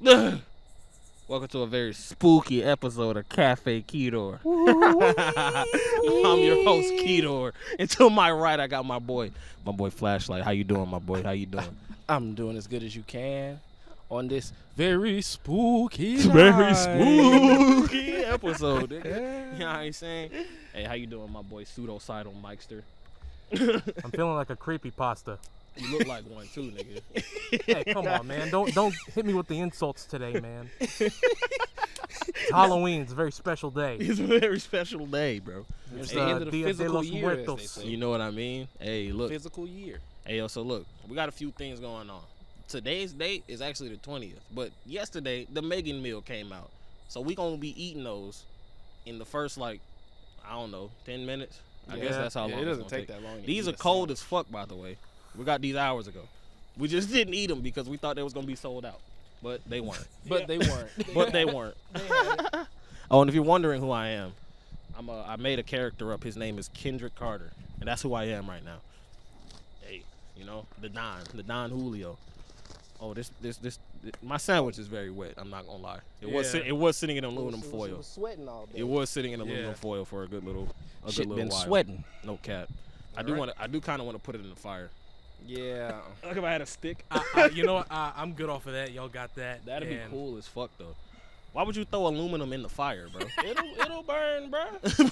Welcome to a very spooky episode of KAFÉ KEYDOOR. I'm your host, Keydor. And to my right, I got my boy Flashlight. How you doing, my boy? How you doing? I'm doing as good as you can on this very spooky episode, nigga. You know what I'm saying? Hey, how you doing, my boy Pseudocidal Mikester? I'm feeling like a creepypasta. You look like one too, nigga. Hey, come on, man. Don't hit me with the insults today, man. It's Halloween. It's a very special day. It's a very special day, bro. It's Hey, the end of the Dia de physical los year, as they Muertos. say. you know what I mean? Hey, look. Physical year. Hey, yo, so look, we got a few things going on. Today's date is actually the 20th, but yesterday, the Megan meal came out. So we gonna be eating those in the first, 10 minutes. I guess that's how long it it's doesn't gonna take that long. to These eat are a cold sandwich. as fuck, by the way. We got these hours ago. We just didn't eat them because we thought they was gonna be sold out, but they weren't. But they weren't. But they weren't. Oh, and if you're wondering who I am, I made a character up. His name is Kendrick Carter, and that's who I am right now. Hey, you know, the Don Julio. Oh, this my sandwich is very wet. I'm not gonna lie. It was sitting in aluminum It foil. was sweating all day. It was sitting in aluminum foil for a good little been while. sweating. No cap. I do kind of want to put it in the fire. Yeah. Like if I had a stick. You know what? I'm good off of that. Y'all got that. That'd be And cool as fuck though. Why would you throw aluminum in the fire, bro? It'll burn, bro.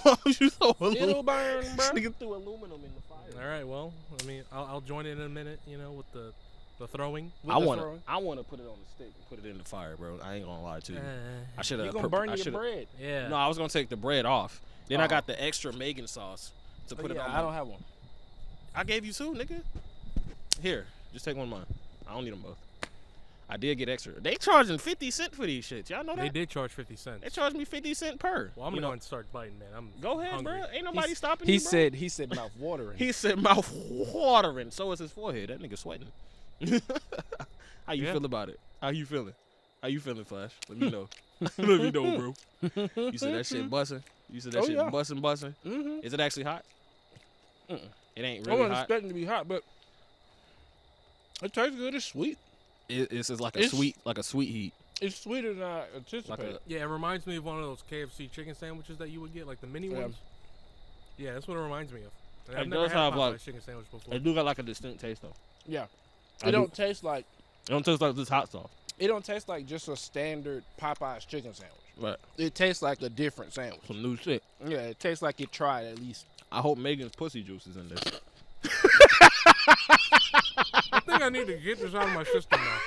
Why would you throw aluminum? It'll burn, bro. Nigga threw aluminum in the fire. All right. Well, I mean, I'll join in a minute. You know, with the throwing. I want to put it on the stick and put it in the fire, bro. I ain't gonna lie to you. I should have. You gonna burn your bread? Yeah. No, I was gonna take the bread off. Then I got the extra Megan sauce to put it on. I don't have one. I gave you two, nigga. Here, just take one of mine. I don't need them both. I did get extra. They charging 50 cents for these shits. Y'all know that? They did charge 50 cents. They charged me 50 cents per. Well, I'm gonna go and start biting, man. Go ahead, hungry. bro. Ain't nobody stopping He you, bro. said mouth watering. He said mouth watering. So is his forehead. That nigga sweating. How you feel about it? How you feeling? How you feeling, Flash? Let me know. Let me know, bro. You said that shit busting. You said that shit busting. Mm-hmm. Is it actually hot? It ain't I really wasn't hot. expecting to be hot, but it tastes good. It's sweet. It's like a sweet heat. It's sweeter than I anticipated. Yeah, it reminds me of one of those KFC chicken sandwiches that you would get, like the mini ones. Yeah, that's what it reminds me of. And I've never does had have, a like- Popeyes chicken sandwich before. It do got like a distinct taste though. Yeah. I It do- don't taste like It don't taste like this hot sauce. it don't taste like just a standard Popeyes chicken sandwich. Right. It tastes like a different sandwich. Some new shit. Yeah, it tastes like it tried at least. I hope Megan's pussy juice is in this. I think I need to get this out of my system now.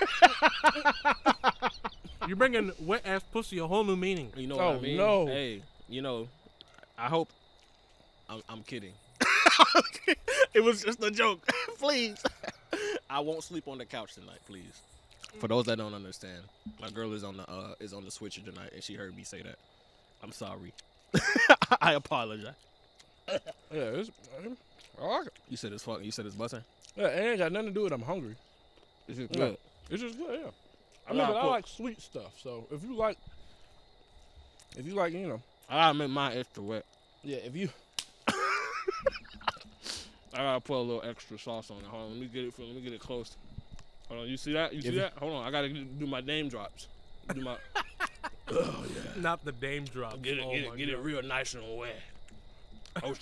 You're bringing wet ass pussy a whole new meaning. You know what I Oh, mean? no. Hey, you know, I hope. I'm kidding. It was just a joke. Please. I won't sleep on the couch tonight, please. For those that don't understand, my girl is on the switcher tonight, and she heard me say that. I'm sorry. I apologize. Yeah, I like it. You said it's fucking. You said it's busting. Yeah, it ain't got nothing to do with I'm hungry. It's just Yeah. good. It's just good, yeah. I gotta but I put- like sweet stuff. So if you like, you know, I gotta make mine extra wet. yeah, if you I gotta put a little extra sauce on it. Hold on, let me get it close. Hold on, you see that? You see that? Hold on, I gotta do my name drops. Do my Not the Dame drop. get Oh my it God. real nice and wet. Oh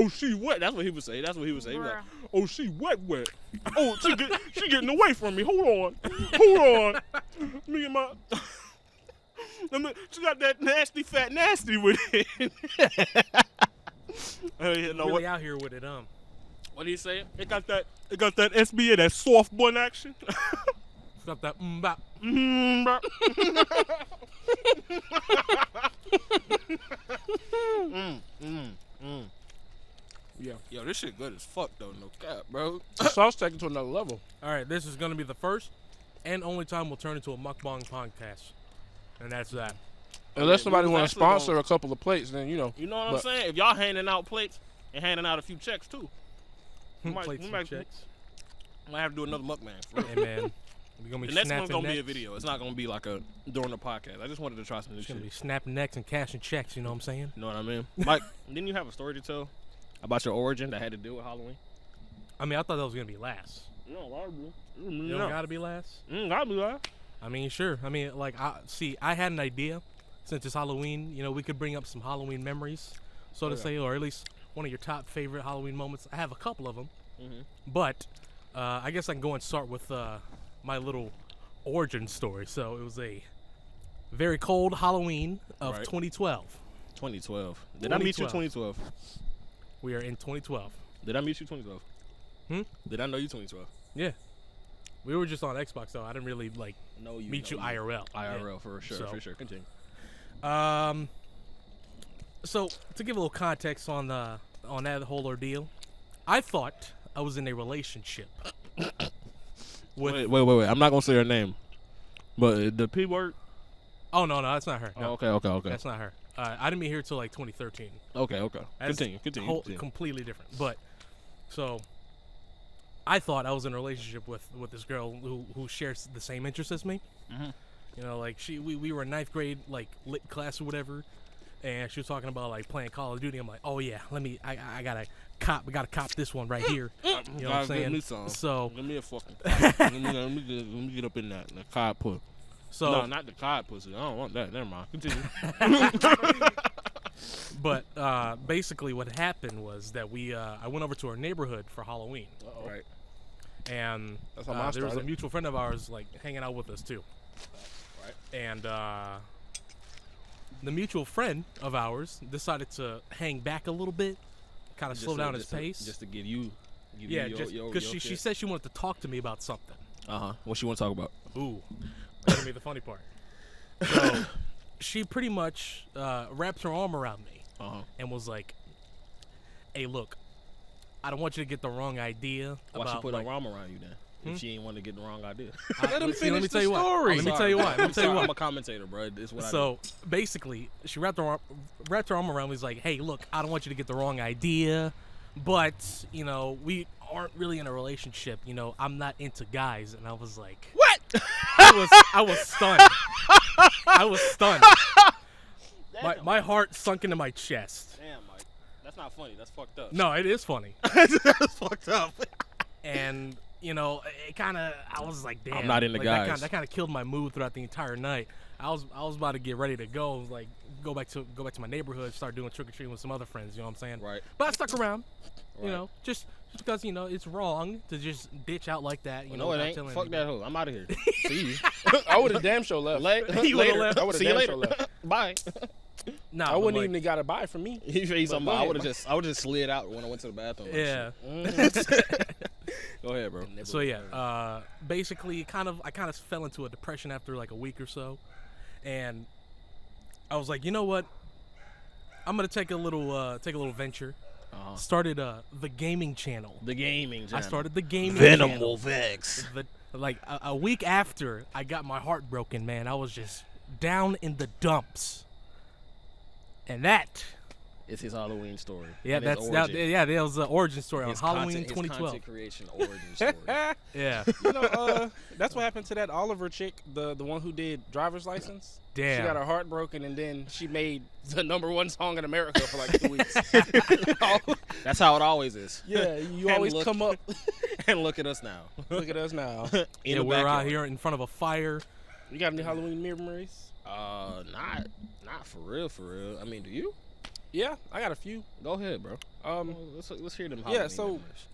she wet. That's what he would say. He was like, oh she wet. Oh she getting away from me. Hold on. Me and my she got that nasty fat nasty with it. You know Really out here with it, what do you say? It got that SBA, that soft bun action. It's got that bop. Bro. yeah, Yo, this shit good as fuck though, no cap, bro. the sauce take it to another level. All right, this is gonna be the first and only time we'll turn into a mukbang podcast, and that's that. Unless we somebody was want to actually sponsor gonna- a couple of plates, then you know. You know what I'm But- saying? If y'all handing out plates and handing out a few checks too, we might, Plates we and might, checks. might have to do another mukbang. for real. Hey man, we're gonna be The next snapping one's gonna be a necks. video. It's not gonna be like a during the podcast. I just wanted to try some new It's shit. gonna be snapping necks and cashing checks. You know what I'm saying? You know what I mean? Mike, didn't you have a story to tell about your origin that had to do with Halloween? I mean, I thought that was gonna be last. No, I do. You don't gotta be last. I'll be that. I mean, sure. I mean, like, I had an idea. Since it's Halloween, you know, we could bring up some Halloween memories, so to say, or at least one of your top favorite Halloween moments. I have a couple of them, but I guess I can go and start with my little origin story. So it was a very cold Halloween of 2012. 2012. Did I meet you 2012? We are in 2012. Did I meet you 2012? Did I know you 2012? Yeah. We were just on Xbox, though. I didn't really, like, meet you IRL. IRL, for sure, for sure. Continue. So to give a little context on that whole ordeal, I thought I was in a relationship. Wait. I'm not gonna say her name, but the P word. Oh no, that's not her. No. Oh, okay. That's not her. I didn't meet her till like 2013. Okay. That's Continue. Completely different. But so I thought I was in a relationship with this girl who shares the same interests as me. You know, like we were in 9th grade, like lit class or whatever, and she was talking about like playing Call of Duty. I'm like, oh yeah, I gotta cop this one right here. You know what I'm saying? Give me some. So give me a fucking cop. let me get up in that the cod put. So no, not the cod pussy. I don't want that. Never mind. Continue. But basically, what happened was that I went over to her neighborhood for Halloween. Right. And That's how mine there was a started. mutual friend of ours like hanging out with us too. And the mutual friend of ours decided to hang back a little bit, kind of slow down his pace. Just to give you because she said she wanted to talk to me about something. What she want to talk about? Ooh, that's gonna be the funny part. So she pretty much wrapped her arm around me and was like, "Hey, look, I don't want you to get the wrong idea." Why about, she put like, her arm around you then? If she ain't want to get the wrong idea. Let him finish the tell you story. Let me tell you why. I'm a commentator, bro. This is what I do. So basically, she wrapped her arm around me. Was like, "Hey, look, I don't want you to get the wrong idea, but you know, we aren't really in a relationship. You know, I'm not into guys." And I was like, What? I was stunned. I was stunned. My heart sunk into my chest. Damn, Mike. That's not funny. That's fucked up. No, it is funny. That's fucked up. And you know, it kind of, I was like, damn. I'm not into like, guys. That kind of killed my mood throughout the entire night. I was about to get ready to go, like go back to my neighborhood, start doing trick or treating with some other friends. You know what I'm saying? Right. But I stuck around. Right. You know, just because you know it's wrong to just ditch out like that. You know, No, it without ain't. telling Fuck that anybody. hoe. I'm out of here. See you. I would have damn sure left. He would've Later. left. I would have See you damn later. sure left. Bye. Nah, I but, wouldn't like, even have got a buy from me. He's talking about, I go would have just slid out when I went to the bathroom. Yeah. Go ahead, bro. So yeah, basically, I kind of fell into a depression after like a week or so, and I was like, you know what? I'm gonna take a little venture. Started the gaming channel. The gaming channel. I started the gaming Venom channel. Vex. Like a week after I got my heart broken, man, I was just down in the dumps. And that, It's his Halloween story. yeah, And his that origin. was the origin story on His Halloween content, his 2012. content creation origin story. Yeah, You know, that's what happened to that Oliver chick, the one who did driver's license. damn. She got her heart broken, and then she made the &1 song in America for like 2 weeks. That's how it always is. Yeah, you And always look- come up. And look at us now. Look at us now. In Yeah, the we're out backyard. here in front of a fire. You got any Halloween memories? Not for real, for real. I mean, do you? Yeah, I got a few. Go ahead, bro. Let's hear them. Halloween so- memories.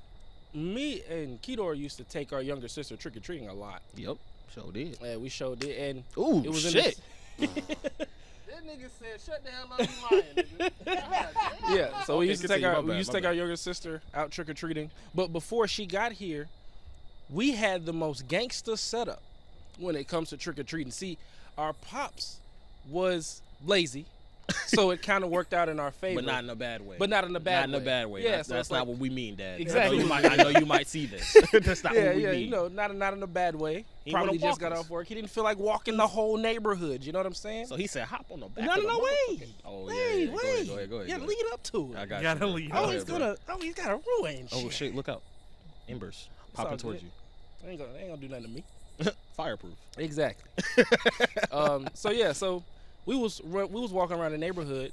Me and Keydooor used to take our younger sister trick or treating a lot. Yep, sure did. Yeah, we showed it, and Ooh, it was in shit. this- That nigga said, "Shut the hell up, you lying, nigga." Yeah, so we Okay, used to take continue. our My bad. our younger sister out trick or treating. But before she got here, we had the most gangster setup when it comes to trick or treating. See, our pops was lazy, so it kind of worked out in our favor. But not in a bad way. But not in a bad Not in a bad way. Yeah, that's, so that's it's not like- what we mean, Dad. Exactly. I know you might see this. That's not Yeah, what we yeah, mean. you know, not in a bad way. He Probably wanna just walk got us. off work. He didn't feel like walking the whole neighborhood. You know what I'm saying? So he said, "Hop on the back." No, of no, the no, wait. motherfucking- Oh Wait, yeah. wait. Go ahead. Go ahead. Yeah, go ahead. lead up to it. I got Gotta you. lead Go up. ahead, bro. He's gotta ruin shit. Oh shit! Look out! Embers all popping towards good. you. Ain't gonna do nothing to me. Fireproof. Exactly. So we was walking around the neighborhood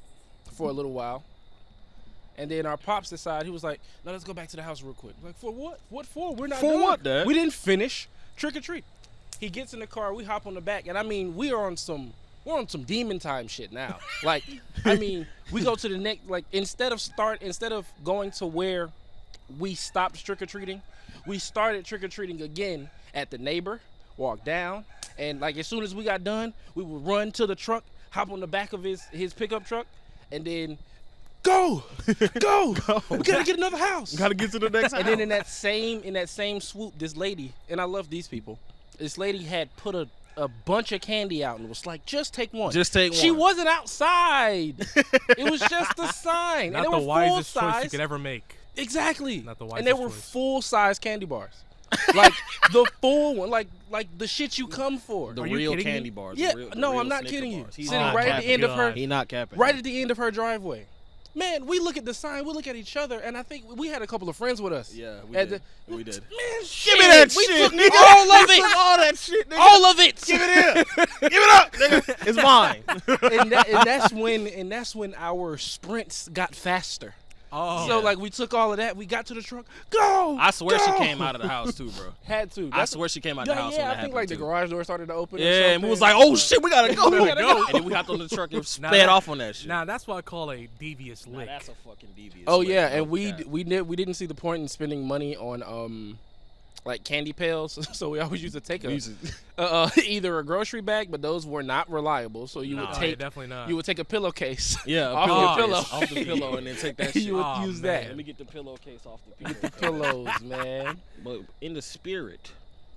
for a little while, and then our pops decided, he was like, "No, let's go back to the house real quick." Like, for what? What for? We're not For done. what, Dad? We didn't finish trick or treat. He gets in the car, we hop on the back, and I mean, we're on some demon time shit now. Like, I mean, we go to the next, like, instead of going to where we stopped trick-or-treating, we started trick-or-treating again at the neighbor, walk down, and like as soon as we got done, we would run to the truck, hop on the back of his pickup truck, and then go. We gotta get another house. Gotta get to the next house. And then in that same swoop, this lady, and I love these people, this lady had put a bunch of candy out and was like, just take one. Just take one. She wasn't outside. It was just a sign. Not and they the were wisest full choice size. you could ever make. Exactly. Not the and they wisest were choice. full-size candy bars. Like the full one, like the shit you come for. The Are you real kidding me? candy bars. Yeah, the real no, real I'm not Snicker kidding you. bars. He's Sitting not right at capping. the end of her, He not capping. right at the end of her driveway. Man, we look at the sign, we look at each other, and I think we had a couple of friends with us. Yeah, we At did. the- We did. Man, Give me that we shit, took nigga. all of We it. took all that shit, nigga. All of it. Give it here. Give it up, nigga. It's mine. and that's when our sprints got faster. Oh, So like we took all of that, we got to the truck. Go. I swear go! she came out of the house too, bro. Had to. I swear she came out of the house when Yeah, that I think happened like the too. garage door started to open. or Yeah, and we something. was like, oh shit, we gotta go. We gotta go. And then we hopped on the truck and Now sped that- off on that shit. now that's what I call a devious Nah, lick. that's a fucking devious. Oh lick, yeah, no and we cap. didn't see the point in spending money on like candy pails, so we always used to take We used either a grocery bag, but those were not reliable. So you Nah. would Oh, yeah, take definitely not. you would take a pillowcase. Yeah, a off your pillowcase pillow. off the pillow, and then take that shit. you would Oh, use man. that. Let me get the pillowcase off the pillow. Pillows, man. But in the spirit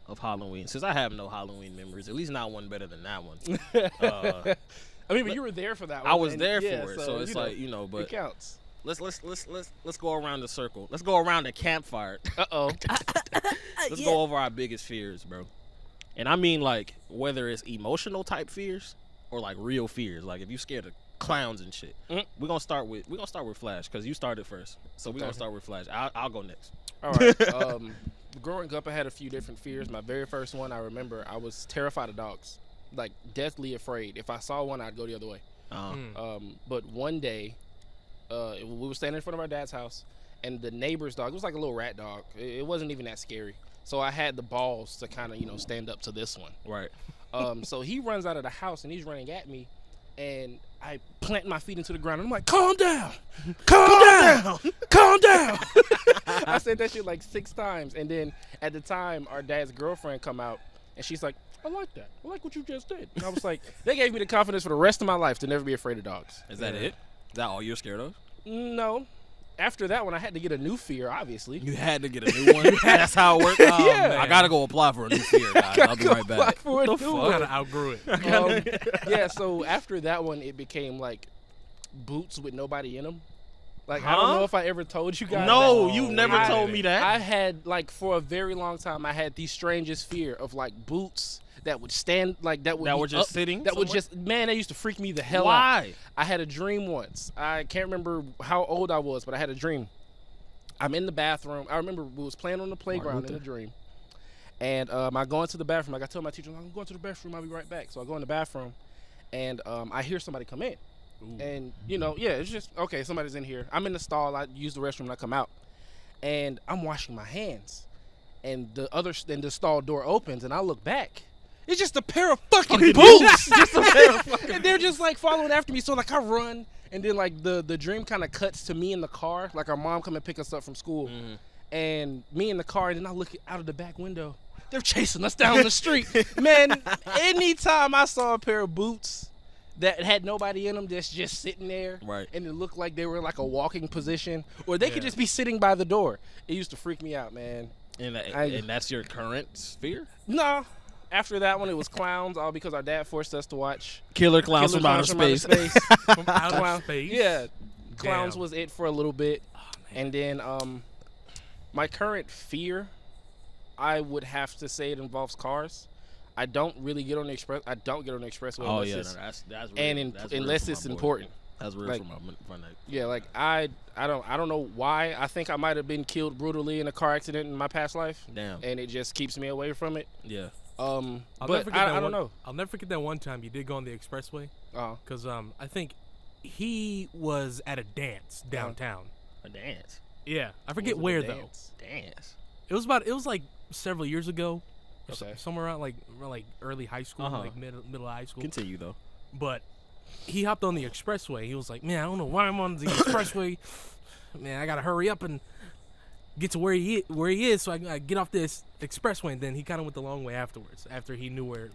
of Halloween, since I have no Halloween memories, at least not one better than that one. I mean, but you were there for that one. I was and there yeah, for it, so it's like it But counts. let's go around the circle. Let's go around the campfire. Uh-oh. Let's go over our biggest fears, bro. And I mean, like, whether it's emotional type fears or like real fears. Like if you scared of clowns and shit. We're gonna start with Flash because you started first. So we're gonna start with Flash. I'll go next. All right. Growing up, I had a few different fears. My very first one, I remember, I was terrified of dogs, like deathly afraid. If I saw one, I'd go the other way. But one day, we were standing in front of our dad's house, and the neighbor's dog, it was like a little rat dog. It wasn't even that scary. So I had the balls to kind of, stand up to this one. Right. So he runs out of the house, and he's running at me, and I plant my feet into the ground, and I'm like, calm down. Calm down. I said that shit like 6 times, and then at the time, our dad's girlfriend come out, and she's like, I like that. I like what you just did. And I was like, they gave me the confidence for the rest of my life to never be afraid of dogs. Is that it? Is that all you're scared of? No. After that one, I had to get a new fear, obviously. You had to get a new one. That's how it works. Oh, Yeah. man. I gotta go apply for a new fear, guys. I'll be right back. For a new I one. kind of outgrew it. Yeah, so after that one, it became like boots with nobody in them. Like, I Huh? don't know if I ever told you guys No, that. you've never I- told me that. I had, like, for a very long time, I had the strangest fear of, like, boots that would stand, like, that would That be were just up- sitting That would somewhere? just, man, that used to freak me the hell out. Why? I had a dream once. I can't remember how old I was, but I had a dream. I'm in the bathroom. I remember we was playing on the playground in the dream. And I go into the bathroom. Like I told my teacher, I'm going to the bathroom. I'll be right back. So I go in the bathroom, and I hear somebody come in. And, it's just, okay, somebody's in here. I'm in the stall. I use the restroom, and I come out. And I'm washing my hands. And the stall door opens, and I look back. It's just a pair of fucking boots. And they're just, like, following after me. So, like, I run. And then, like, the dream kind of cuts to me in the car. Like, our mom come and pick us up from school. And me in the car, and then I look out of the back window. They're chasing us down the street. Man, anytime I saw a pair of boots that had nobody in them that's just sitting there. Right. And it looked like they were in, like, a walking position. Or they could just be sitting by the door. It used to freak me out, man. And that's your current fear? No. After that one, it was clowns, all because our dad forced us to watch Killer clowns from outer space. From outer space. Yeah, clowns Damn. was it for a little bit, and then my current fear, I would have to say it involves cars. I don't really get on the express. I don't get on the expressway Oh unless yeah, it's, that's real. and That's real unless for it's my boy. important. That's real Like- for my night. Yeah, like I don't know why. I think I might have been killed brutally in a car accident in my past life, Damn. and it just keeps me away from it. Yeah. I'll never But forget I that don't one- know. I'll never forget that one time you did go on the expressway. Oh, Because I think he was at a dance downtown. A dance. Yeah, I forget was it a where though. dance? Dance. It was like several years ago, Okay. Somewhere around like early high school, Uh-huh. like middle high school. Continue though. But he hopped on the expressway. He was like, man, I don't know why I'm on the expressway. Man, I gotta hurry up and get to where he is so I can get off this expressway. And then he kind of went the long way afterwards, after he knew where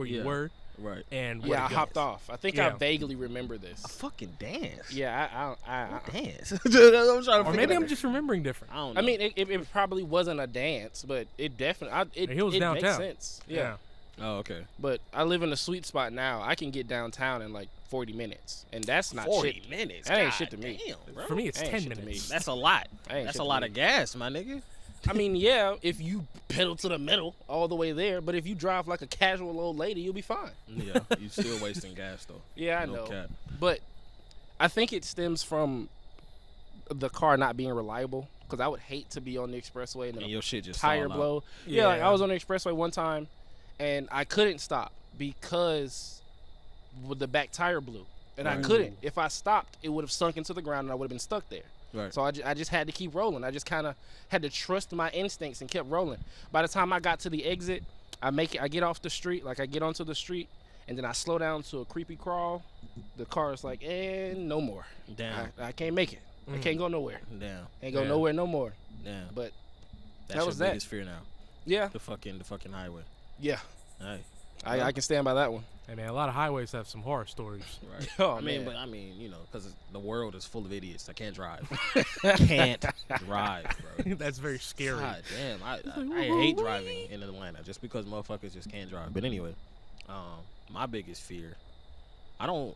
you were. Right. And where Yeah, I to go. hopped off. I think I Yeah. vaguely remember this. A fucking dance. Yeah, I Dance. I'm trying to Or figure maybe that- I'm just remembering different. I don't know. I mean, it probably wasn't a dance, but it definitely it He was makes downtown. sense. Yeah. oh, okay. But I live in a sweet spot now. I can get downtown in like 40 minutes, and that's not 40 shit. minutes. That ain't God shit to me. Damn, bro. For me, it's Ain't 10 shit to me. minutes. That's a lot. Ain't That's shit a to lot me. of gas, my nigga. I mean, yeah, if you pedal to the middle all the way there, but if you drive like a casual old lady, you'll be fine. Yeah, you still wasting gas though. Yeah, I No know. cap. But I think it stems from the car not being reliable. Because I would hate to be on the expressway and then And your shit just tire fall out. blow. Yeah, like Yeah. I was on the expressway one time and I couldn't stop because the back tire blew. And I Right. couldn't. If I stopped, it would have sunk into the ground and I would have been stuck there. Right. So I just had to keep rolling. I just kind of had to trust my instincts and kept rolling. By the time I got to the exit, I get off the street, like I get onto the street, and then I slow down to a creepy crawl. The car is like, and no more. Damn. I can't make it. I can't go nowhere. Damn. Ain't go Yeah. nowhere no more. Damn. But That's was your that. biggest fear now. yeah, The fucking highway. yeah, Hey. I can stand by that one. Hey, man, a lot of highways have some horror stories. Right. Oh, I mean, man. you know, because the world is full of idiots that can't drive. Can't drive, bro. That's very scary. God damn, I hate driving in Atlanta just because motherfuckers just can't drive. But anyway, my biggest fear, I don't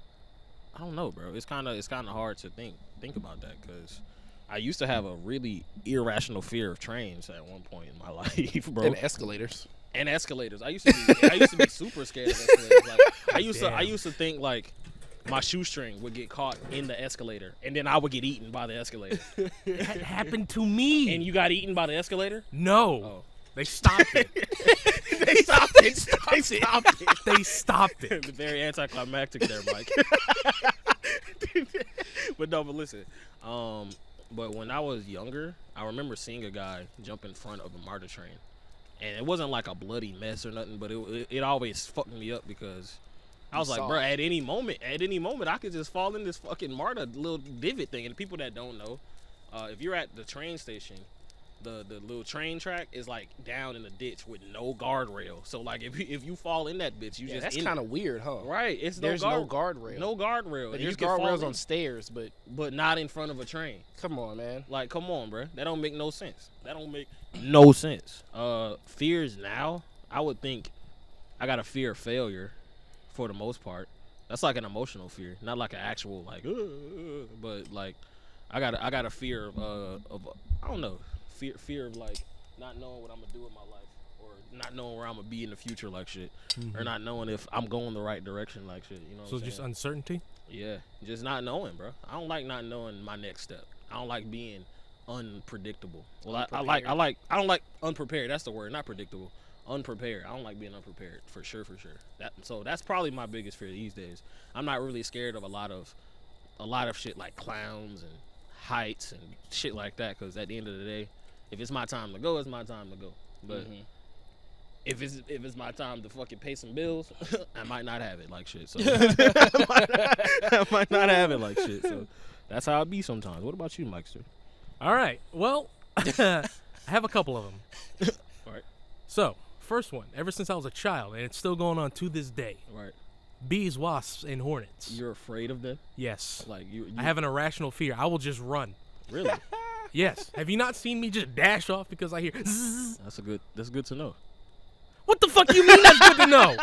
know, bro. It's kind of hard to think about that because I used to have a really irrational fear of trains at one point in my life, bro. And escalators. And escalators. I used to be super scared of escalators. Like I used to think like my shoestring would get caught in the escalator and then I would get eaten by the escalator. That happened to me. And you got eaten by the escalator? No. Oh. They stopped it. They stopped it. They stopped it. They stopped it. Very anticlimactic there, Mike. But listen. But when I was younger, I remember seeing a guy jump in front of a MARTA train. And it wasn't like a bloody mess or nothing, but it always fucked me up because I was like, saw bro, it. at any moment, I could just fall in this fucking MARTA little divot thing. And the people that don't know, if you're at the train station, the little train track is like down in the ditch with no guardrail. So like if you fall in that bitch, you Yeah, just that's in kind of weird, huh? right. It's There's no no guardrail. no guardrail. But And there's you can fall guardrails in, on stairs, but not in front of a train. come on, man. Like, come on, bro. That don't make no sense. That don't make no sense. Fears now, I would think I got a fear of failure for the most part. That's like an emotional fear, not like an actual like, but like I got a fear of I don't know, fear of like not knowing what I'm gonna do with my life or not knowing where I'm gonna be in the future like shit, or not knowing if I'm going the right direction like shit. You know what So I'm just saying? uncertainty? Yeah, just not knowing, bro. I don't like not knowing my next step. I don't like being unpredictable. Well, I don't like unprepared. That's the word, not predictable. Unprepared. I don't like being unprepared for sure. So that's probably my biggest fear these days. I'm not really scared of a lot of shit like clowns and heights and shit like that. Because at the end of the day, if it's my time to go, it's my time to go. But if it's my time to fucking pay some bills, I might not have it like shit. So I might not have it like shit. So that's how it be sometimes. What about you, Mikester? All right. Well, I have a couple of them. All right. So, first one, ever since I was a child, and it's still going on to this day. Right. Bees, wasps, and hornets. You're afraid of them? Yes. Like you I have an irrational fear. I will just run. really? Yes. Have you not seen me just dash off because I hear zzz? That's good to know. What the fuck you mean that's good to know?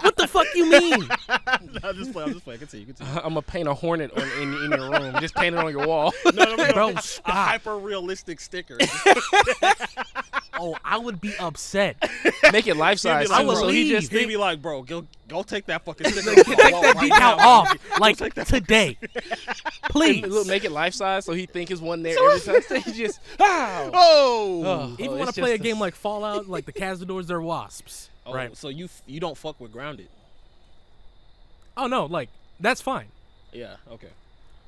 What the fuck you mean? I'm just playing. Continue. I'm gonna paint a hornet in your room. Just paint it on your wall. No, Bro, a stop. hyper realistic sticker. Oh, I would be upset. Make it life size. He'd be like, I would bro, leave. He'd be like, bro, go take that fucking sticker. Take that beat out off, like today. Please. Look, make it life size so he think it's one there every time. He just Oh. Oh, Even it's when I play a just game like Fallout, like the Cazadors, they're wasps. Oh, Right. So you don't fuck with grounded. Oh, no, like, that's fine. Yeah. Okay.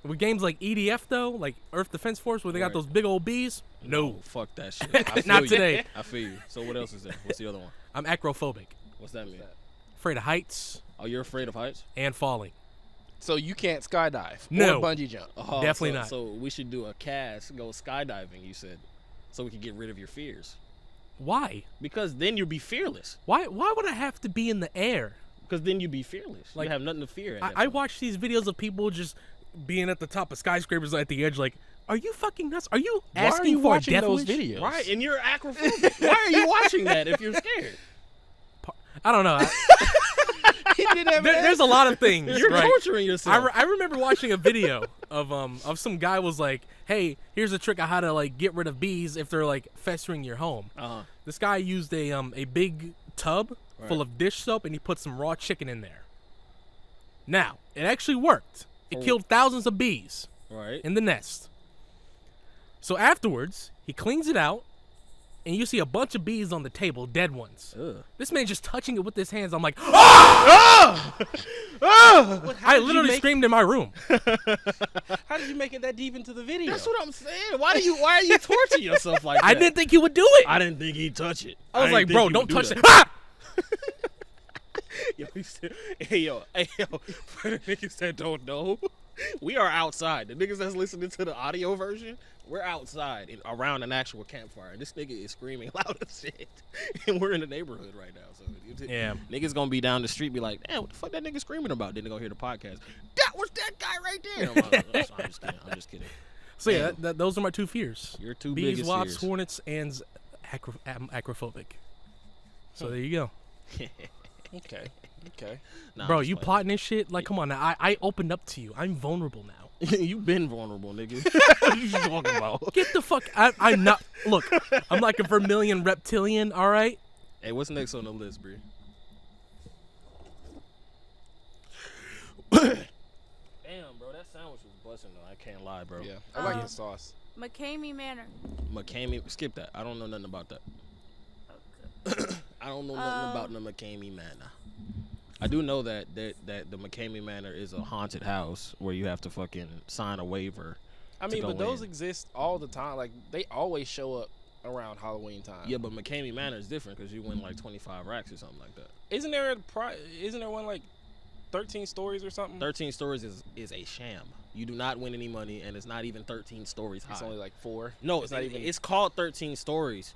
With games like EDF, though, like Earth Defense Force, where they got Right. those big old bees, no. Fuck that shit. I feel Not you. today. I feel you. So what else is there? What's the other one? I'm acrophobic. What's that mean? Afraid of heights Oh, you're afraid of heights? and falling. So you can't skydive No. or bungee jump. Oh, Definitely so, not. So we should do a cast, go skydiving, you said, so we can get rid of your fears. Why? Because then you'll be fearless. Why would I have to be in the air? Because then you'd be fearless. Like, you have nothing to fear. At that I point. watch these videos of people just being at the top of skyscrapers at the edge like, are you fucking nuts? Are you Why are asking you for a watching death those wish? videos? Right, and you're acrophobic. Why are you watching that if you're scared? I don't know. He didn't have There's a lot of things. You're right? torturing yourself. I remember watching a video of some guy was like, hey, here's a trick on how to like get rid of bees if they're like festering your home. Uh-huh. This guy used a big tub full Right. of dish soap and he put some raw chicken in there. Now, it actually worked. It killed thousands of bees Right. in the nest. So afterwards, he cleans it out and you see a bunch of bees on the table, dead ones. Ugh. This man just touching it with his hands. I'm like, How I did you literally make- screamed in my room. How did you make it that deep into the video? That's what I'm saying. Why are you torturing yourself like that? I didn't think he would do it. I didn't think he'd touch it. I was didn't like, think bro, he don't would touch do that. Ah! Yo, he said, hey yo, for the niggas that don't know, we are outside. The niggas that's listening to the audio version, we're outside and around an actual campfire. And this nigga is screaming loud as shit. And we're in the neighborhood right now. So Yeah. niggas gonna be down the street, be like, damn, what the fuck that nigga screaming about? Then they gonna hear the podcast. That was that guy right there. I'm just kidding. I'm just kidding. So yeah, those are my two fears. Your two Bees, biggest wasps, fears. hornets, and I'm acrophobic. So there you go. Okay. Nah, Bro, I'm just you playing. plotting this shit? Like, come on now. I opened up to you. I'm vulnerable now. You been vulnerable, nigga. What you talking about? Get the fuck. I'm not. Look, I'm like a vermilion reptilian. All right. Hey, what's next on the list, Bree? Damn, bro, that sandwich was busting though. I can't lie, bro. Yeah, I like the sauce. McCamey Manor. McCamey, skip that. I don't know nothing about that. Okay. I don't know nothing about the McCamey Manor. I do know that the McCamey Manor is a haunted house where you have to fucking sign a waiver. I to mean, go but those in. exist all the time. Like, they always show up around Halloween time. Yeah, but McCamey Manor is different because you win like 25 racks or something like that. Isn't there one like 13 stories or something? 13 stories is a sham. You do not win any money, and it's not even 13 stories high. It's only like 4. No, it's not even. It's called 13 stories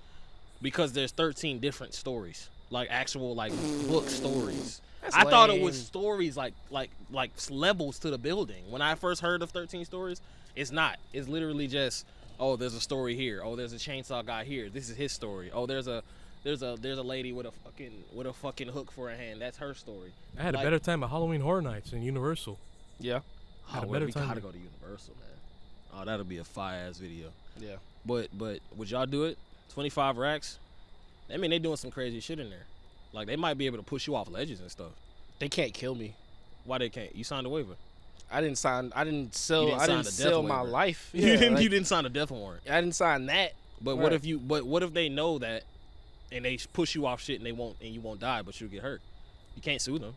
because there's 13 different stories, like actual like book stories. That's I thought it was lame. stories like levels to the building. When I first heard of 13 stories, it's not. It's literally just, oh, there's a story here. Oh, there's a chainsaw guy here. This is his story. Oh, there's a lady with a fucking hook for a hand. That's her story. I had a better time at Halloween Horror Nights in Universal. Yeah. Had a Oh, better we time gotta there. go to Universal, man. Oh, that'll be a fire ass video. Yeah. But would y'all do it? 25 racks? I mean, they doing some crazy shit in there. Like, they might be able to push you off ledges and stuff. They can't kill me. Why they can't? You signed a waiver. I didn't sell. You I didn't didn't sign a death sell my waiver. life. You Yeah, didn't. like, You didn't sign a death warrant. I didn't sign that. But Right. what if they know that, and they push you off shit, and you won't die, but you'll get hurt. You can't sue them.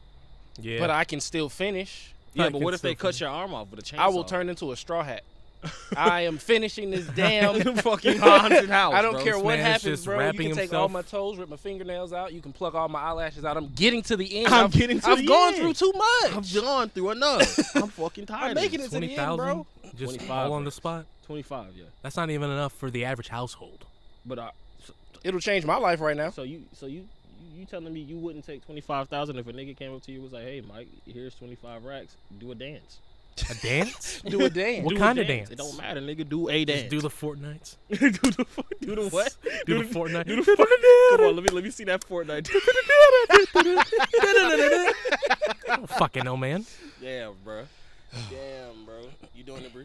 Yeah. But I can still finish. Yeah, I but can what if they still cut your arm off with a chainsaw? I will turn into a straw hat. I am finishing this damn fucking haunted house. I don't bro. care This what man is happens, just bro. You wrapping can take all himself- my toes, rip my fingernails out. You can pluck all my eyelashes out. I'm getting to the end. I'm getting to I've the gone end. through too much. I've gone through enough. I'm fucking tired. I'm making of it to the end, 20,000 bro. just 25 all on the racks. spot. 25, yeah. That's not even enough for the average household. But It'll change my life right now. so you telling me you wouldn't take 25,000 if a nigga came up to you and was like, hey Mike, here's 25 racks, do a dance. A dance? Do a dance. What Do a kind of dance? It don't matter, nigga. Do a dance. Just do the Fortnites. do the what? Do the Fortnite. Do the Come on, let me see that Fortnite. I don't fucking know, man. Damn, bro. Damn, bro. You doing it, bro?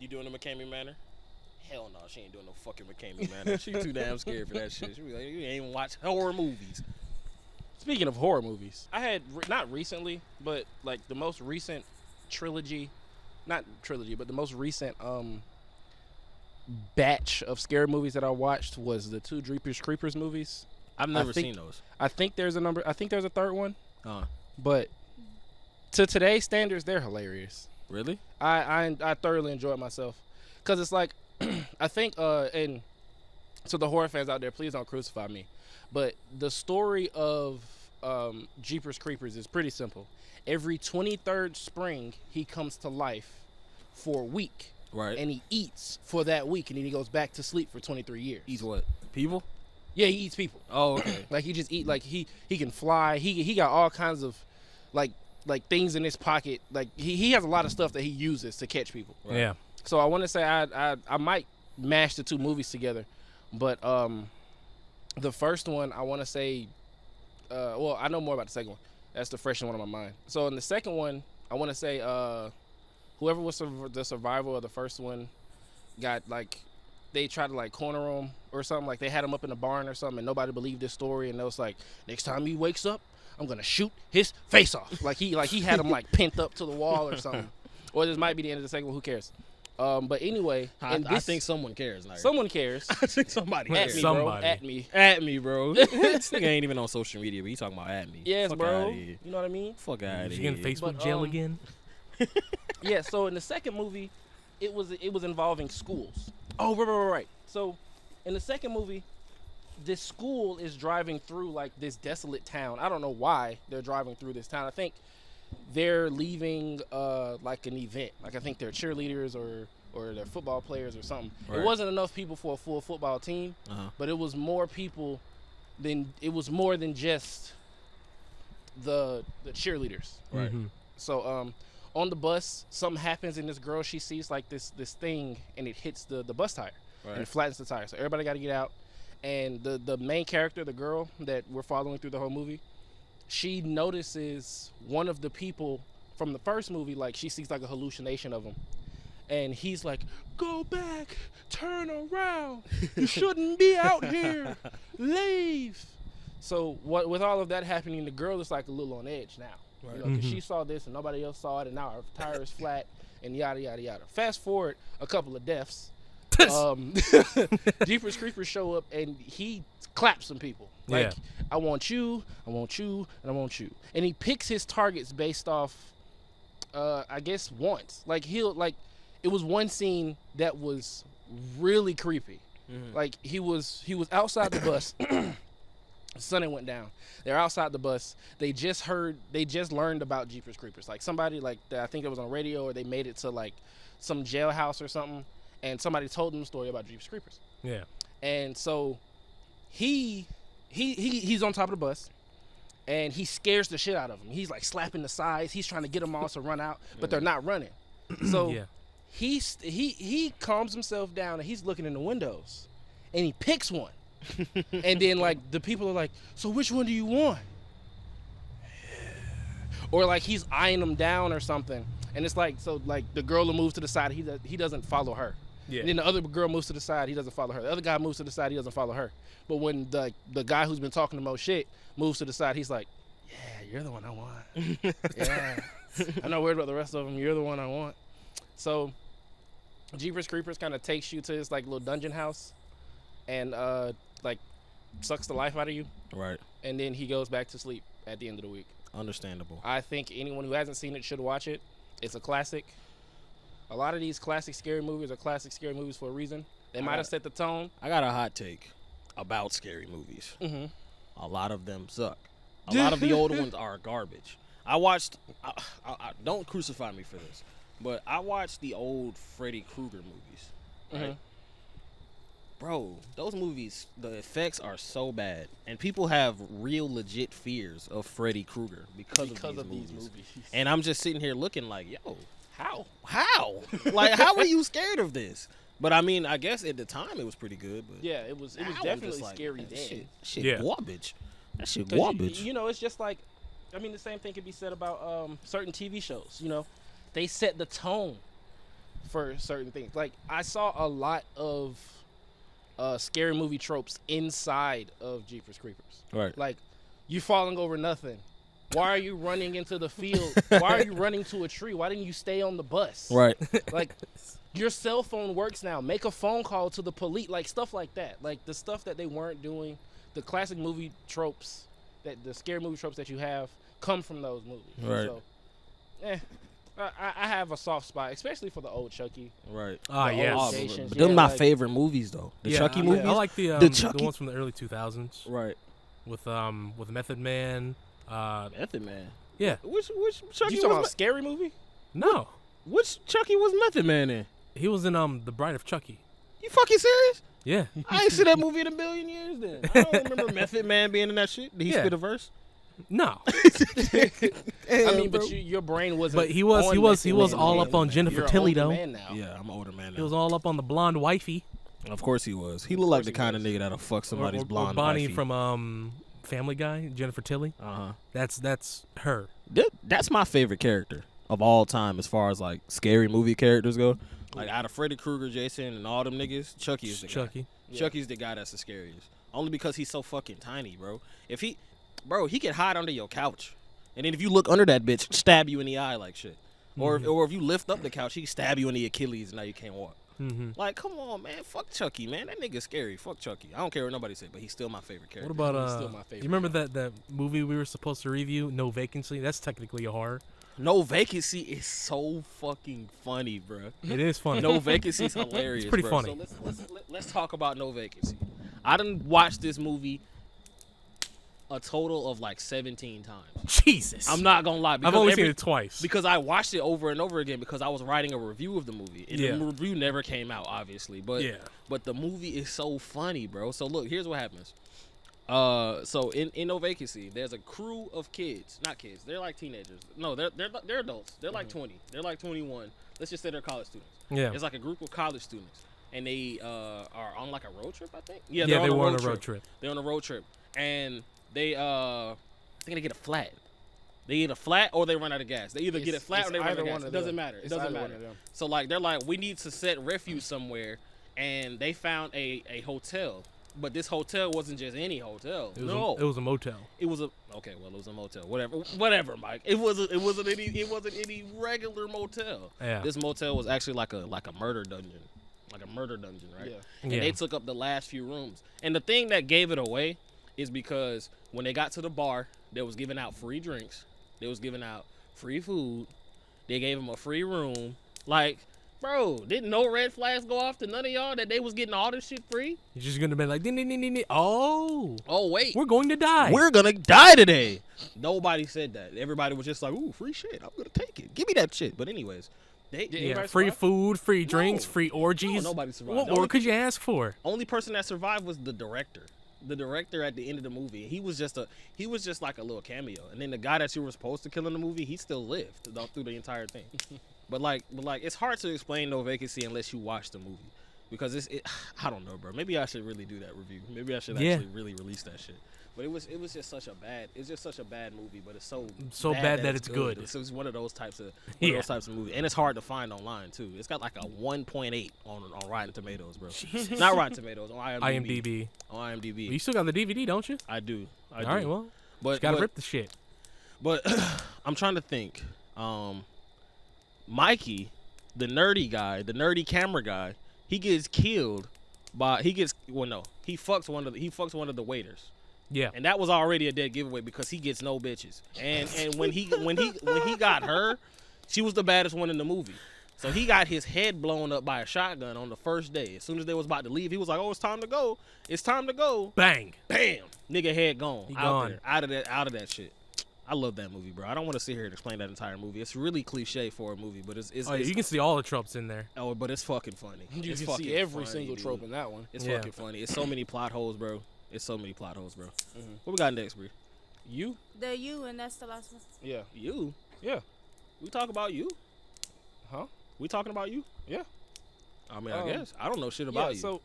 You doing the McCamey Manor? Hell no, she ain't doing no fucking McCamey Manor. She too damn scared for that shit. She be like, you ain't even watch horror movies. Speaking of horror movies, I had not recently, but like the most recent trilogy, not trilogy, but the most recent batch of scary movies that I watched was the two Jeepers Creepers movies. I've never think- seen those. I think there's a third one, Uh, but to today's standards, they're hilarious. really? I thoroughly enjoyed myself because it's like I think and so the horror fans out there, please don't crucify me. But the story of Jeepers Creepers is pretty simple. Every 23rd spring, he comes to life for a week. Right. And he eats for that week, and then he goes back to sleep for 23 years. Eats what? People? Yeah, he eats people. Oh, okay. Like he just eat. Like he can fly. He got all kinds of like things in his pocket. Like he has a lot of stuff that he uses to catch people. Right. Yeah. So I want to say I might mash the two movies together, but the first one I want to say, well, I know more about the second one. That's the freshest one on my mind. So in the second one, I want to say whoever was the survivor of the first one got like, they tried to like corner him or something. Like they had him up in the barn or something, and nobody believed this story. And it was like, next time he wakes up, I'm gonna shoot his face off. Like he had him like pent up to the wall or something. Or this might be the end of the second one. Who cares? But anyway, I think someone cares. Like, someone cares. I think somebody At cares. me, bro. Somebody. At me. At me, bro. This nigga ain't even on social media, but he talking about at me. Yes, Fuck bro. outta here. You know what I mean? Fuck out of Is he here. in Facebook But, jail again? Yeah. So in the second movie, it was involving schools. Oh, right. So in the second movie, this school is driving through like this desolate town. I don't know why they're driving through this town. I think they're leaving like an event. Like I think they're cheerleaders or they're football players or something. Right. It wasn't enough people for a full football team, but it was more people than just the cheerleaders. Right. Mhm. So on the bus, something happens and this girl, she sees like this thing and it hits the bus tire. Right. And it flattens the tire. So everybody got to get out. And the main character, the girl that we're following through the whole movie, she notices one of the people from the first movie, like she sees like a hallucination of him. And he's like, go back, turn around. You shouldn't be out here. Leave. So with all of that happening, the girl is like a little on edge now. Right. You know, 'cause she saw this and nobody else saw it, and now her tire is flat and yada, yada, yada. Fast forward a couple of deaths. Jeepers Creepers show up and he claps some people. Like, Yeah. I want you, and I want you. And he picks his targets based off, I guess, wants. Like, it was one scene that was really creepy. Like, he was outside the bus. The sun had went down. They're outside the bus. They just learned about Jeepers Creepers. Like, somebody, like, I think it was on radio, or they made it to, like, some jailhouse or something. And somebody told them a story about Jeepers Creepers. Yeah. And so he's on top of the bus, and he scares the shit out of them. He's like slapping the sides. He's trying to get them all to run out, but they're not running. So Yeah. he calms himself down, and he's looking in the windows, and he picks one. And then like the people are like, so which one do you want? Or like he's eyeing them down or something. And it's like, so like the girl will move to the side, he doesn't follow her. Yeah. And then the other girl moves to the side, he doesn't follow her. The other guy moves to the side, he doesn't follow her. But when the guy who's been talking the most shit moves to the side, he's like, yeah, you're the one I want. Yeah. I'm not worried about the rest of them. You're the one I want. So Jeepers Creepers kind of takes you to this like little dungeon house and like sucks the life out of you. Right. And then he goes back to sleep at the end of the week. Understandable. I think anyone who hasn't seen it should watch it. It's a classic. A lot of these classic scary movies are classic scary movies for a reason. They might have set the tone. I got a hot take about scary movies. Mm-hmm. A lot of them suck. A lot of the older ones are garbage. I watched. Don't crucify me for this, but I watched the old Freddy Krueger movies. Right? Mhm. Bro, those movies, the effects are so bad, and people have real legit fears of Freddy Krueger because of these movies. And I'm just sitting here looking like, yo, How? like, how are you scared of this? But I mean, I guess at the time it was pretty good. But Yeah, it was now I'm definitely just like, scary man, then. Shit, Yeah. garbage. That shit 'Cause garbage. you know, it's just like, I mean, the same thing could be said about certain TV shows. You know, they set the tone for certain things. Like, I saw a lot of scary movie tropes inside of Jeepers Creepers. Right. Like, you falling over nothing. Why are you running into the field? Why are you running to a tree? Why didn't you stay on the bus? Right. Like, your cell phone works now. Make a phone call to the police. Like, stuff like that. Like, the stuff that they weren't doing. The classic movie tropes, the scary movie tropes that you have, come from those movies. Right. So, I have a soft spot, especially for the old Chucky. Right. Ah, The yes. old Oh, stations. but them Yeah, my like- favorite movies though. The Yeah, Chucky I movies. I like the Chucky- ones from the early 2000s. Right. with Method Man. Method Man. Yeah. Which Chucky You talking about a was? scary movie? No, Which Chucky was Method Man in? he was in The Bride of Chucky. You fucking serious? Yeah. I ain't seen that movie in a billion years. Then I don't remember Method Man being in that shit. Did he Yeah. spit a verse? No, I mean, but your brain wasn't. but he was Man, all man. up on Jennifer You're an Tilly older though. man now. Yeah, I'm an older man now. He was all up on the blonde wifey. Of course he was. He looked like the kind of nigga that'll fuck somebody's or blonde Bonnie wifey. from Family Guy, Jennifer Tilly. That's her. That's my favorite character of all time as far as like scary movie characters go. Like out of Freddy Krueger, Jason, and all them niggas, Chucky is the Chucky. guy. Yeah. Chucky's the guy that's the scariest. Only because he's so fucking tiny, bro. He can hide under your couch. And then if you look under that bitch, stab you in the eye like shit. Or if you lift up the couch, he can stab you in the Achilles and now you can't walk. Like, come on, man. Fuck Chucky, man. That nigga's scary. Fuck Chucky. I don't care what nobody say, but he's still my favorite character. What about He's still my favorite. You remember that movie we were supposed to review, No Vacancy? That's technically a horror. No Vacancy is so fucking funny, bro. It is funny. No Vacancy's hilarious. It's pretty bro. funny. So let's talk about No Vacancy. I done watched this movie a total of like 17 times. Jesus. I'm not gonna lie. I've only seen it twice. Because I watched it over and over again because I was writing a review of the movie. And the review never came out, obviously. But the movie is so funny, bro. So look, here's what happens. So in No Vacancy, there's a crew of kids. Not kids. They're like teenagers. No, they're adults. They're like 20. They're like 21. Let's just say they're college students. Yeah. It's like a group of college students. And they are on like a road trip, I think. Yeah, they were on a road trip. They're on a road trip. And they I think they get a flat. They eat a flat or they run out of gas. They either get it flat or they run out of gas. It doesn't matter. It doesn't matter. So like they're like, we need to set refuge somewhere, and they found a hotel. But this hotel wasn't just any hotel. It was a motel. It was a motel. Whatever, Mike. It wasn't any regular motel. Yeah. This motel was actually like a murder dungeon. Like a murder dungeon, right? Yeah. And Yeah. they took up the last few rooms. And the thing that gave it away is because when they got to the bar, they was giving out free drinks. They was giving out free food. They gave them a free room. Like, bro, didn't no red flags go off to none of y'all that they was getting all this shit free? You're just gonna be like, ding, ding, ding, ding, ding. Oh, wait. we're going to die. We're gonna die today. Nobody said that. Everybody was just like, ooh, free shit. I'm gonna take it. Give me that shit. But anyways, free food, free drinks, free orgies. No, nobody survived. What more could you ask for? Only person that survived was the director. The director at the end of the movie. He was just like a little cameo. And then the guy that you were supposed to kill in the movie, he still lived through the entire thing. But it's hard to explain No Vacancy unless you watch the movie. Because I don't know, bro. Maybe I should really do that review. Maybe I should actually really release that shit. But it was just such a bad movie, but it's so bad that it's good. It's one of those types of movies. And it's hard to find online too. It's got like a 1.8 on Rotten Tomatoes, bro. Not Rotten Tomatoes, on IMDb. On IMDb. You still got the DVD, don't you? I do. All right, well, but gotta rip the shit. But I'm trying to think. Mikey, the nerdy guy, the nerdy camera guy, he gets killed by he fucks one of the waiters. Yeah. And that was already a dead giveaway because he gets no bitches. And when he got her, she was the baddest one in the movie. So he got his head blown up by a shotgun on the first day. As soon as they was about to leave, he was like, "Oh, it's time to go. It's time to go." Bang. Bam. Nigga head gone. He out gone. there. Out of that shit. I love that movie, bro. I don't want to sit here and explain that entire movie. It's really cliche for a movie, but it's you can see all the tropes in there. Oh, but it's fucking funny. You it's can fucking see every funny, single dude. trope in that one. It's Yeah. fucking funny. It's so many plot holes, bro. What we got next, bro? You? The you, and that's the last one. Yeah. You? Yeah. We talk about you? Huh? We talking about you? Yeah. I mean, I guess. I don't know shit about you. So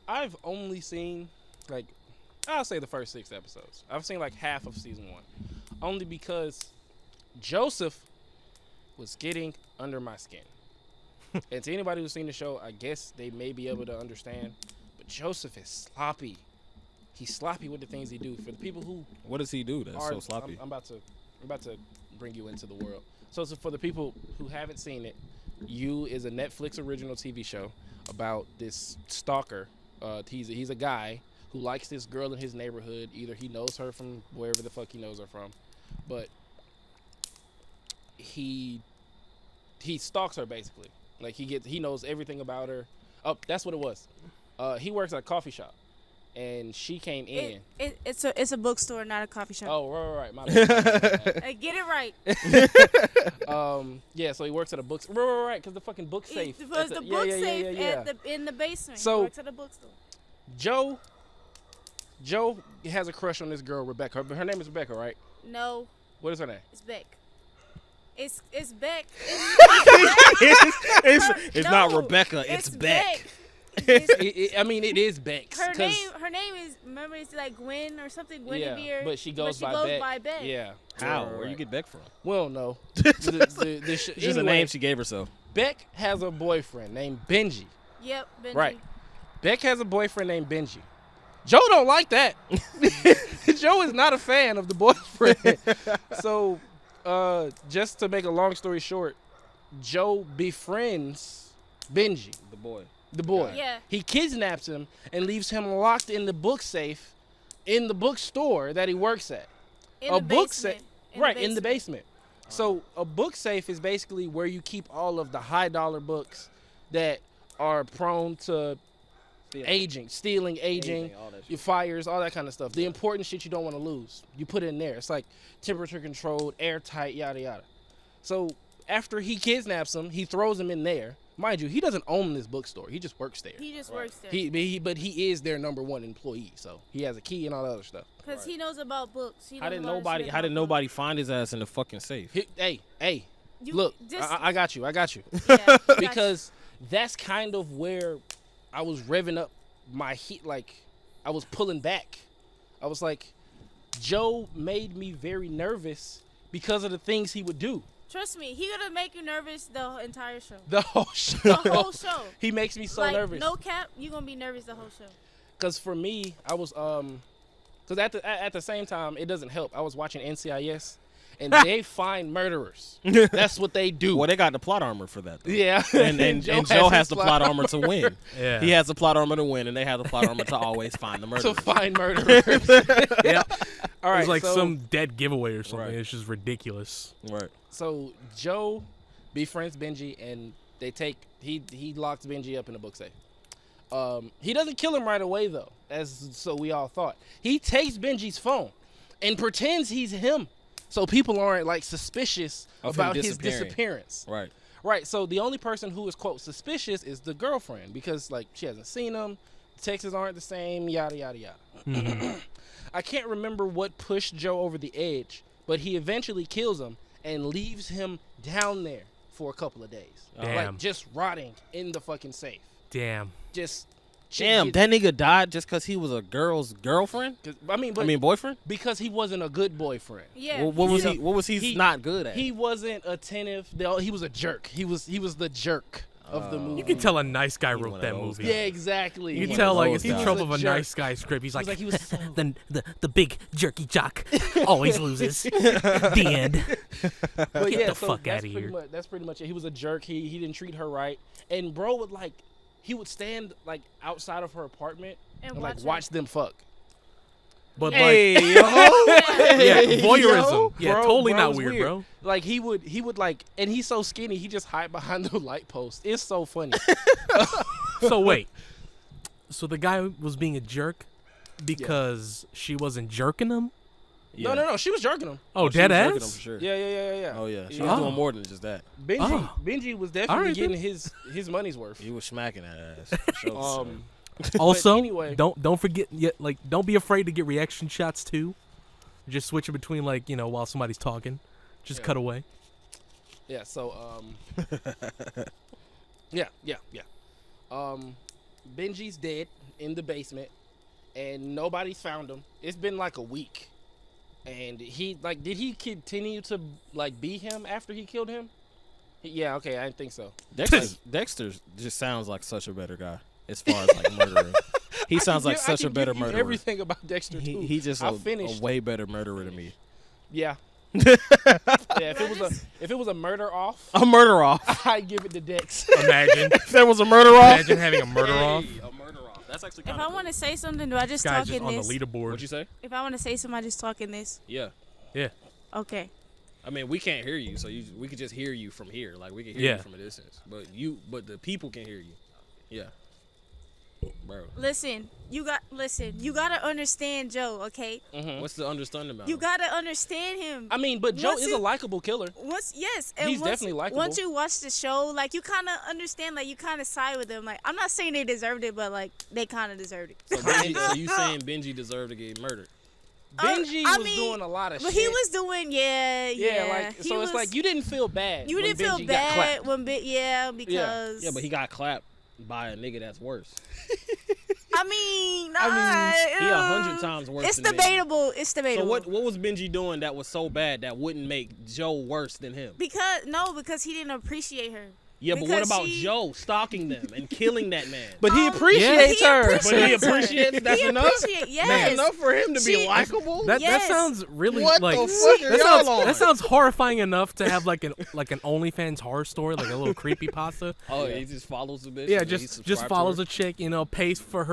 I've only seen I'll say the first 6 episodes. I've seen like half of season 1. Only because Joseph was getting under my skin. And to anybody who's seen the show, I guess they may be able to understand. But Joseph is sloppy. He's sloppy with the things he do. For the people who What does he do that's so sloppy? I'm about to bring you into the world. So for the people who haven't seen it, You is a Netflix original TV show about this stalker. He's a guy who likes this girl in his neighborhood. Either he knows her from wherever the fuck he knows her from, but he stalks her basically. Like he knows everything about her. Oh, that's what it was. He works at a coffee shop, and she came in. It's a bookstore, not a coffee shop. Oh, right. My bad. Get it right. Yeah, so he works at a bookstore. Right, because the fucking book safe. It was the book safe in the basement. So- He works at a bookstore. Joe has a crush on this girl, Rebecca. Her name is Rebecca, right? No, What is her name? it's Beck. It's Beck. It's not Rebecca. It's Beck. I mean, it is Bex. Her name is, remember, it's like Gwen or something, Guinevere. Yeah, but she goes by Beck. Yeah. How? Right. Where you get Beck from? We don't know. It's just a name she gave herself. Beck has a boyfriend named Benji. Yep, Benji. Right. Beck has a boyfriend named Benji. Joe don't like that. Joe is not a fan of the boyfriend. So, just to make a long story short, Joe befriends Benji, The boy. the boy. Yeah. He kidnaps him and leaves him locked in the book safe in the bookstore that he works at. In A the book basement. safe. Right, in the basement. So a book safe is basically where you keep all of the high dollar books that are prone to stealing, aging, all that your fires, all that kind of stuff. The important shit you don't want to lose. You put it in there. It's like temperature controlled, airtight, yada yada. So after he kidnaps him, he throws him in there. Mind you, he doesn't own this bookstore. He just works there. He just works there. But he is their number 1 employee. So he has a key and all that other stuff. Because he knows about books. He How knows did a lot of nobody? shit How did about nobody find his ass in the fucking safe? Hey, You look, just- I got you. Yeah, gotcha. Because that's kind of where I was revving up my heat. Like, I was pulling back. I was like, Joe made me very nervous because of the things he would do. Trust me, he gonna make you nervous the entire show. The whole show. The whole show. He makes me so like, nervous. no cap, you gonna be nervous the whole show. Because for me, I was because at the same time, it doesn't help. I was watching NCIS, and they find murderers. That's what they do. Well, they got the plot armor for that. Though. Yeah. And Joe has the plot armor to win. Yeah. He has the plot armor to win, and they have the plot armor to always find the to murderer. find murderers. Yeah. All right. It's like so, some dead giveaway or something. Right. It's just ridiculous. Right. So Joe befriends Benji, and he locks Benji up in a book safe. He doesn't kill him right away though, as so we all thought. He takes Benji's phone and pretends he's him, so people aren't like suspicious Of him about his disappearing. disappearance. Right. Right. So the only person who is quote suspicious is the girlfriend because like she hasn't seen him, the texts aren't the same, yada yada yada. I can't remember what pushed Joe over the edge, but he eventually kills him and leaves him down there for a couple of days. Damn. Like just rotting in the fucking safe. Damn. Just Damn, that nigga died just because he was a girl's girlfriend? I mean, Boyfriend? because he wasn't a good boyfriend. Yeah. What was you he? know, What was he, he- not good at? He wasn't attentive. He was a jerk. He was the jerk of the movie. You can tell a nice guy one wrote of that those movie. Yeah, exactly. You He can tell was like it's those the guys. trope He of was a jerk. nice guy script. He's like, like he was so- the big jerky jock always loses. The end. But Get yeah, the so fuck that's outta pretty here. Much, that's pretty much it. He was a jerk. He didn't treat her right, and bro would like he would stand like outside of her apartment and like watch them fuck. But hey, like, yo. yeah, Yo, voyeurism. Yeah, bro, totally not bro's weird, bro. Like he would like, and he's so skinny, he just hide behind the light post. It's so funny. So wait. So the guy was being a jerk because she wasn't jerking him? Yeah. No, she was jerking him. Oh, She dead was jerking him ass? for sure. Yeah. Oh yeah, she Yeah. was Oh. doing more than just that. Benji was definitely Alright, getting his money's worth. He was smacking that ass. For sure. Also, anyway. don't forget like don't be afraid to get reaction shots too. Just switch it between like, while somebody's talking. Just Yeah. cut away. Yeah, so yeah. Benji's dead in the basement and nobody's found him. It's been like a week. And he like did he continue to like beat him after he killed him? Yeah, okay, I didn't think so. Dexter just sounds like such a better guy as far as like murdering. He sounds like such a better murderer. Everything about Dexter too. He just I a finished. way better murderer than me. Yeah. Yeah, if it was a murder off, A murder off. I'd give it to Dex. Imagine. If there was a murder off. Imagine having a murder off. A murder off. That's actually If kind I of want to say something, do I just Guy's talk just in on the this? leaderboard. What'd you say? If I want to say something, I just talk in this. Yeah. Yeah. Okay. I mean, we can't hear you, so we could just hear you from here. Like we can hear Yeah. you from a distance, but the people can hear you. Yeah. bro. Listen, you gotta understand Joe, okay? What's the understanding about You him? gotta understand him. I mean, but Joe Once is you- a likable killer. He's definitely likable. Once you watch the show, like you kind of understand, like you kind of side with them. Like I'm not saying they deserved it, but like they kind of deserved it. So, so you saying Benji deserved to get murdered? Benji I was mean, doing a lot of But shit. he was doing, yeah, like so it's like you didn't feel bad. you when didn't feel Benji got clapped. bad when because Yeah, but he got clapped by a nigga that's worse. I mean, He 100 times worse. It's than Benji. debatable. It's So debatable. what was Benji doing that was so bad that wouldn't make Joe worse than him? Because he didn't appreciate her. Yeah, but what Because about she- Joe stalking them and killing that man? But he appreciates He her. appreciates But he her. appreciates that's He enough? appreciate- yes. That's enough for him to be She- likable? That Yes. sounds really What like the fuck are that y'all sounds, on? that sounds horrifying enough to have like an OnlyFans horror story, like a little creepy pasta. Oh, he just follows the bitch? Yeah, and he just subscribed follows to a chick, pays for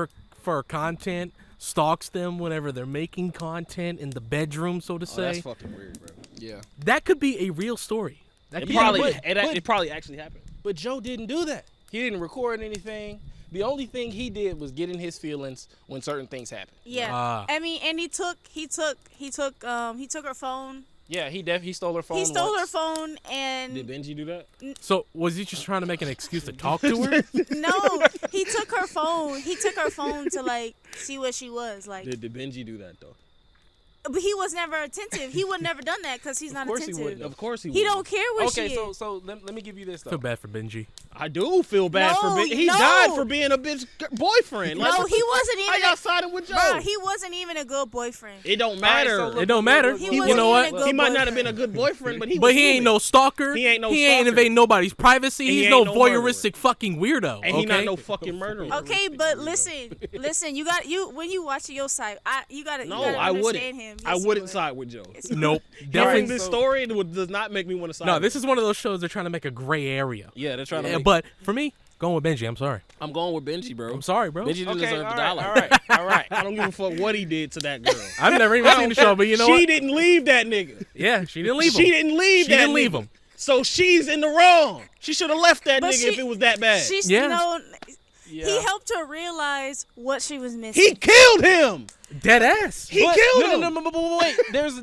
her content, stalks them whenever they're making content in the bedroom, so to her? Oh, that's say. fucking weird, bro. Yeah. That could be a real story. That It could probably, be- it probably actually happened. But Joe didn't do that. He didn't record anything. The only thing he did was get in his feelings when certain things happened. Yeah. Ah. I mean, and he took her phone. Yeah, he stole her phone. He stole her once. phone and Did Benji do that? So was he just trying to make an excuse to talk to her? no, he took her phone. He took her phone to like see what she was like. Did Benji do that, though? But he was never attentive. He would never done that because he's not course he attentive. wouldn't. Of course he would. He don't care what Okay, she is. so let me give you this though. Feel bad for Benji. I do feel bad for No, Benji. He no. died for being a bitch boyfriend. Like, No, what he the fuck? wasn't How even. y'all siding with Joe? Bruh, he wasn't even a good boyfriend. It don't matter. so look, It don't matter. He You wasn't know even what? a good He might not have been boyfriend. a good boyfriend, but he But was he ain't human. no stalker. He ain't no He ain't stalker. invading nobody's privacy. And he He's ain't no no murderer. voyeuristic fucking weirdo. And he not okay? no fucking murderer. Okay, but listen, when you watch your side, you gotta No, you gotta I understand wouldn't. him. I Yes, you wouldn't would. side with Joe. Yes, you Nope. Hearing Definitely. this story does not make me want to side. No, with this him. is one of those shows they're trying to make a gray area. Yeah, they're trying to. Yeah, Make, but for me, going with Benji. I'm sorry. I'm going with Benji, bro. I'm sorry, bro. Benji didn't deserve the dollar. all right, all right. I don't give a fuck what he did to that girl. I've never even seen the show, but you know she what? didn't leave that nigga. Yeah, she didn't leave him. She didn't leave She that didn't nigga. leave him. So she's in the wrong. She should have left that But nigga if it was that bad. She's Yeah. Yeah. He helped her realize what she was missing. He killed him. Dead ass. He But- killed no, him. No, no, but wait. There's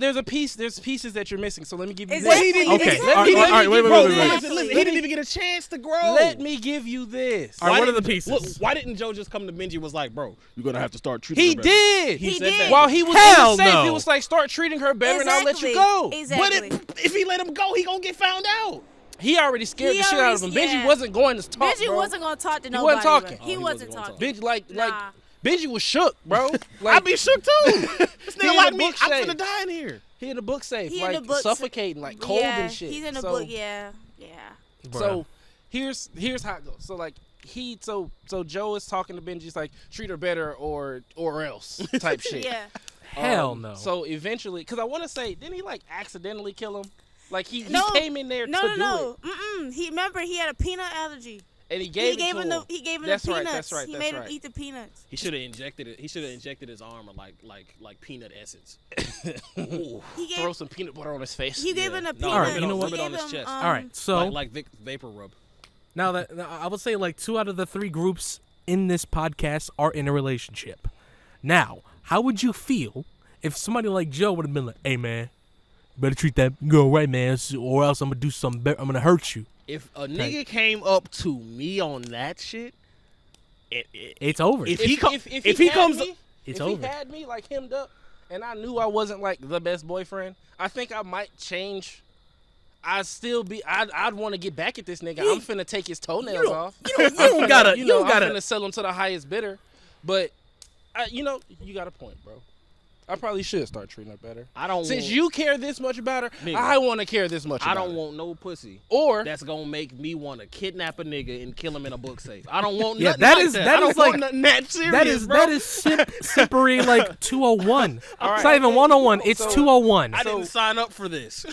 pieces that you're missing. So let me give you Exactly. this. He didn't Okay. even- All right, he didn't all right, even wait, get- wait, bro, wait, wait. listen, he didn't even get a chance to grow. Let me give you this. All right, Why what are the didn't- pieces? look, why didn't Joe just come to Benji and was like, bro, you're going to have to start treating He her better. did. He said did. that. While he was Hell in the safe, no. he was like, start treating her better and I'll let you Exactly. go. Exactly. But if he let him go, he going to get found out. He already scared He the shit out of him. already- Benji yeah. wasn't going to talk, Benji bro. wasn't gonna talk to He nobody. wasn't talking. bro. Oh, He he wasn't wasn't gonna talking. Benji, like Nah. Benji was shook, bro. Like, I'd be shook too. This He nigga in like the me, book I'm safe. finna die in here. he in the book safe, He in like the book suffocating, like cold yeah, and shit. He's in the So- book. Yeah. So here's how it goes. So like so Joe is talking to Benji, he's like, treat her better or else type shit. Yeah. Hell no. So eventually, because I want to say, didn't he like accidentally kill him? Like he No. came in there No, to no, do no. it, Mm-mm. He remember he had a peanut allergy. and he gave He gave it him to the he gave him That's the right, peanuts. that's right, He that's made right. him eat the peanuts. He should have injected it. He should have injected his arm with like peanut essence. Ooh. He gave Throw some peanut butter on his face. he gave him the No, peanuts. All right, you know He what? Rub it on gave his him, chest. All right, so like vapor rub. now I would say like 2 out of the 3 groups in this podcast are in a relationship. Now, how would you feel if somebody like Joe would have been like, "Hey man, you better treat that girl right, man, or else I'm gonna do something better. I'm gonna hurt you." If a nigga came up to me on that shit, It's over. If If he co- if if he had comes- me, It's if over. he had me like hemmed up, and I knew I wasn't like the best boyfriend, I think I might change. I'd want to get back at this nigga. I'm finna take his toenails off. you don't gotta. You don't I'm gotta. finna sell him to the highest bidder. But, you got a point, bro. I probably should start treating her better. I don't Since want, you care this much about her, Nigga. I want to care this much I about don't her. want no pussy Or, that's gonna make me want to kidnap a nigga and kill him in a book safe. I don't want Yeah, nothing that like is- that. that I don't is want like- nothing that serious, That bro. is simpery like 201. All It's right. not even 101. It's So- 201. I so- didn't sign up for this.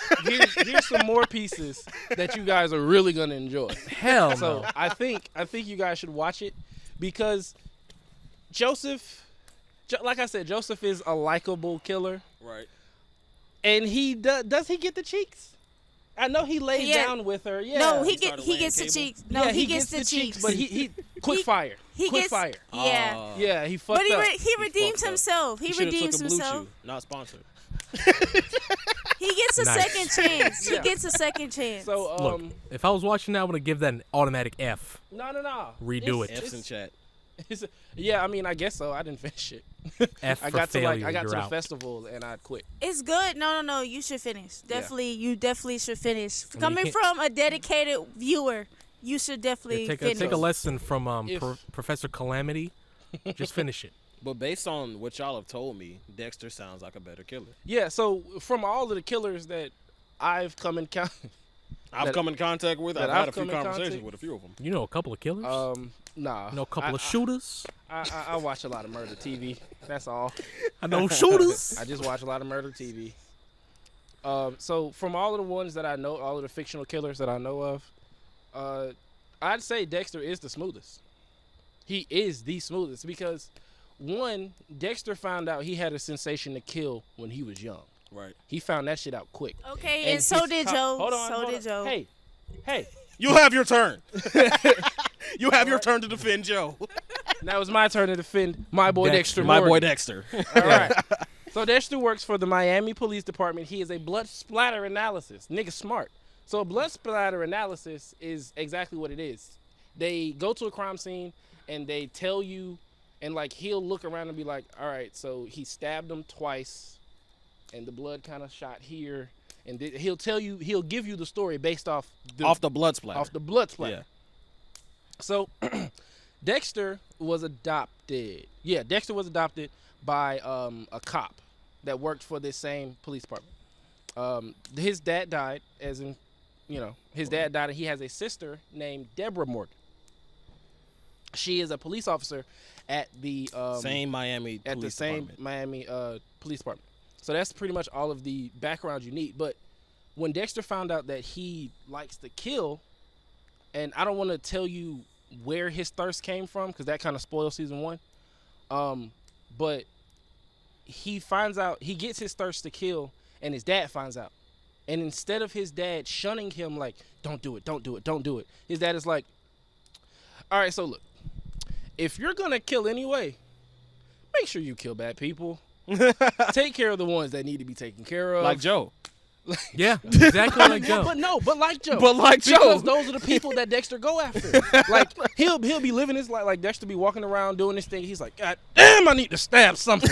here's some more pieces that you guys are really going to enjoy. Hell So no. I think you guys should watch it because Joseph, like I said, Joseph is a likable killer, Right. and he does he get the cheeks? I know he laid Yeah. down with her. Yeah. No, he started gets the laying cheeks. No, yeah, he gets the cheeks. but he quick fire. He quick gets fire. Yeah. Yeah, he fucked But up. he redeems fucked up. himself. He Should've redeems took a Blue himself. Chew, not sponsored. He gets a Nice. second chance. He Yeah. gets a second chance. So Look, if I was watching that, I would give that an automatic F. no. Redo It's- it. F's in chat. Yeah, I mean, I guess so. I didn't finish it. F I for got to failure. I got You're to the out. festival and I quit. It's good. No. You should finish. Definitely, you definitely should finish. you Coming can't- from a dedicated viewer, you should definitely Yeah, finish. take a lesson from If- Professor Calamity. Just finish it. But based on what y'all have told me, Dexter sounds like a better killer. Yeah. So from all of the killers that I've come in I've come in contact with. I've that had I've a few come in conversations contact- with a few of them. You know a couple of killers. nah. you know a couple of shooters. I watch a lot of murder TV. That's all. I know shooters. I just watch a lot of murder TV. So from all of the ones that I know, all of the fictional killers that I know of, I'd say Dexter is the smoothest. He is the smoothest because, one, Dexter found out he had a sensation to kill when he was young. Right. He found that shit out quick. Okay, and so his did top- Joe. Hold on, so hold did on. Joe. Hey, You have your turn. You have your turn to defend Joe. now it's my turn to defend my boy Dexter. My boy Morgan. Dexter. All right. So Dexter works for the Miami Police Department. He is a blood splatter analysis. Nigga smart. So a blood splatter analysis is exactly what it is. They go to a crime scene and they tell you, and like he'll look around and be like, all right, so he stabbed him twice and the blood kind of shot here. And he'll tell you, he'll give you the story based off Off the blood splatter. off the blood splatter. Yeah. So Dexter was adopted. Yeah, Dexter was adopted by a cop that worked for this same police department. His dad died, as in, his dad died, and he has a sister named Deborah Morgan. She is a police officer at the Same Miami at the police same department. Miami police department. So that's pretty much all of the background you need. But when Dexter found out that he likes to kill, and I don't want to tell you where his thirst came from because that kind of spoils season 1. But he finds out, he gets his thirst to kill, and his dad finds out. And instead of his dad shunning him like, don't do it, don't do it, don't do it, his dad is like, all right, so look, if you're going to kill anyway, make sure you kill bad people. Take care of the ones that need to be taken care of. Like Joe. Yeah, exactly like Joe. But like Joe. But like Joe. Because those are the people that Dexter go after. Like he'll be living his life, like Dexter be walking around doing this thing. He's like, God damn, I need to stab something.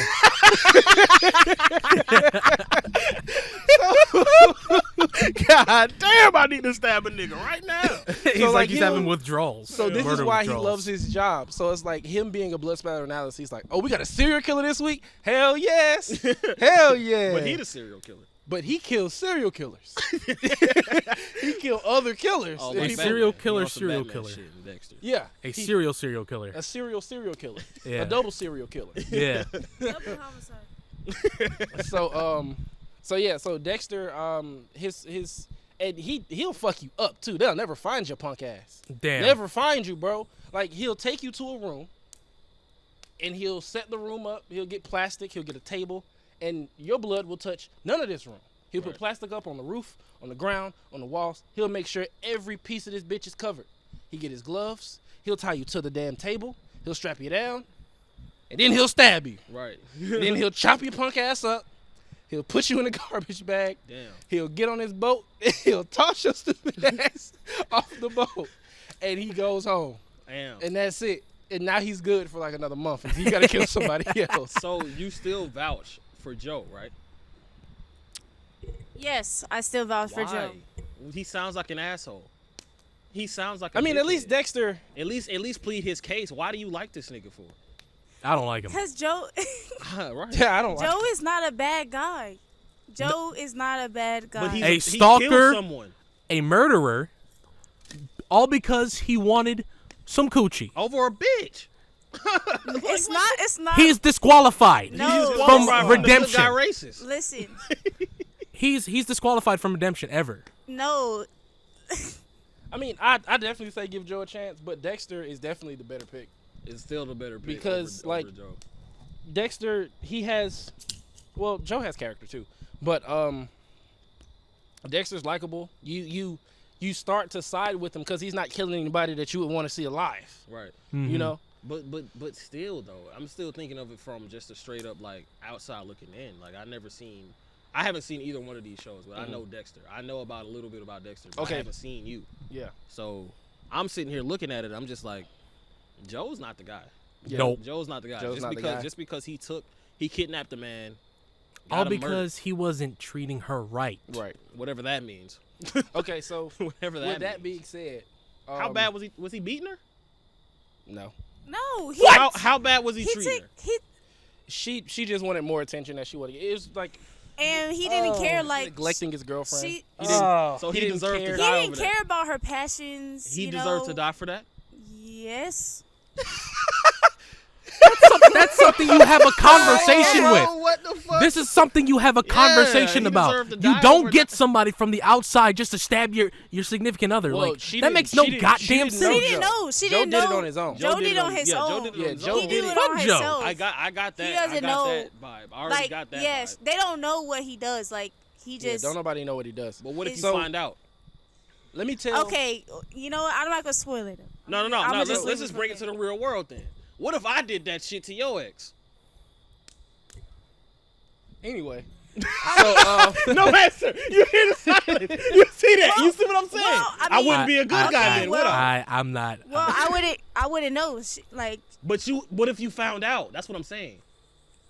God damn, I need to stab a nigga right now. He's So, like he's he'll- having withdrawals. So this is Murder why withdrawals. he loves his job. So it's like him being a blood splatter analyst. He's like, oh, we got a serial killer this week? Hell yes. Hell yeah. But he the serial killer. But he kills serial killers. He killed other killers. Oh, And like he- Batman. serial He killer, on some serial Batman killer. shit in Dexter. yeah. A he- serial killer. A serial killer. Yeah. A double serial killer. Yeah. Double homicide. So Dexter, his and he'll fuck you up too. They'll never find your punk ass. Damn. Never find you, bro. Like he'll take you to a room and he'll set the room up. He'll get plastic, he'll get a table, and your blood will touch none of this room. He'll put plastic up on the roof, on the ground, on the walls. He'll make sure every piece of this bitch is covered. He get his gloves, he'll tie you to the damn table, he'll strap you down, and then he'll stab you. Right. Then he'll chop your punk ass up. He'll put you in a garbage bag. Damn. He'll get on his boat. And he'll toss your stupid ass off the boat. And he goes home. Damn. And that's it. And now he's good for like another month. He got to kill somebody else. So you still vouch for Joe, right? Yes, I still vouch for Why? Joe. He sounds like an asshole. He sounds like a I mean, at dickhead. least Dexter. At least plead his case. Why do you like this nigga for? I don't like him. Because Joe, Right. Yeah, I don't like Joe is not a bad guy. Joe is not a bad guy. But he's A he stalker? killed someone A murderer, all because he wanted some coochie. over a bitch. it's not. It's not. He is disqualified No. He's from qualified for the good redemption. guy racist. Listen, He's disqualified from redemption ever. no. I mean, I definitely say give Joe a chance, but Dexter is definitely the better pick. It's still the better pick Because, over like, Joe. Dexter, he has, well, Joe has character too, but Dexter's likable. You start to side with him because he's not killing anybody that you would want to see alive. Right. Mhm. You know. But still though, I'm still thinking of it from just a straight up like outside looking in. Like I haven't seen either one of these shows, but I know Dexter. I know about a little bit about Dexter, but I haven't seen you. Yeah. So I'm sitting here looking at it. I'm just like, Joe's not the guy. Yeah. Nope. Joe's not the guy. Joe's not the guy. Just because he kidnapped a man. All got him murdered. because he wasn't treating her right. Right. Whatever that means. Okay. So Whatever that with that means. being said, How bad was he? Was he beating her? No. No, he. How bad was he He treating took her? he, She just wanted more attention than she wanted. It was like and he didn't care. Like neglecting his girlfriend. She, He didn't, so he he didn't deserved care. to he die didn't over care that. about her passions. He you deserved know? to die for that. Yes. That's something you have a conversation with. What the fuck? This is something you have a conversation he about. deserved to You die don't over get that. somebody from the outside just to stab your significant other. Well, like she that didn't- makes she no didn't- goddamn she didn't sense. know She didn't know. She Joe didn't did know. it on his own. Joe did it on his Joe own. did it on Yeah, his Joe own. He did it Fuck on Joe. himself. I got that. He I doesn't got know. that vibe. I already Like got that yes, vibe. they don't know what he does. Like he Yeah, just. don't nobody know what he does. But what if you So- find out? Let me tell. Okay, you know what? I'm not gonna spoil it. No. I'ma Let's leave just it bring it to there. the real world then. What if I did that shit to your ex? Anyway. So No answer. You hear the silence. You see that? You see what I'm saying? well, I I mean- wouldn't be a good guy okay, then, would well- I? I'm not. Well, I wouldn't know. Like, But what if you found out? That's what I'm saying.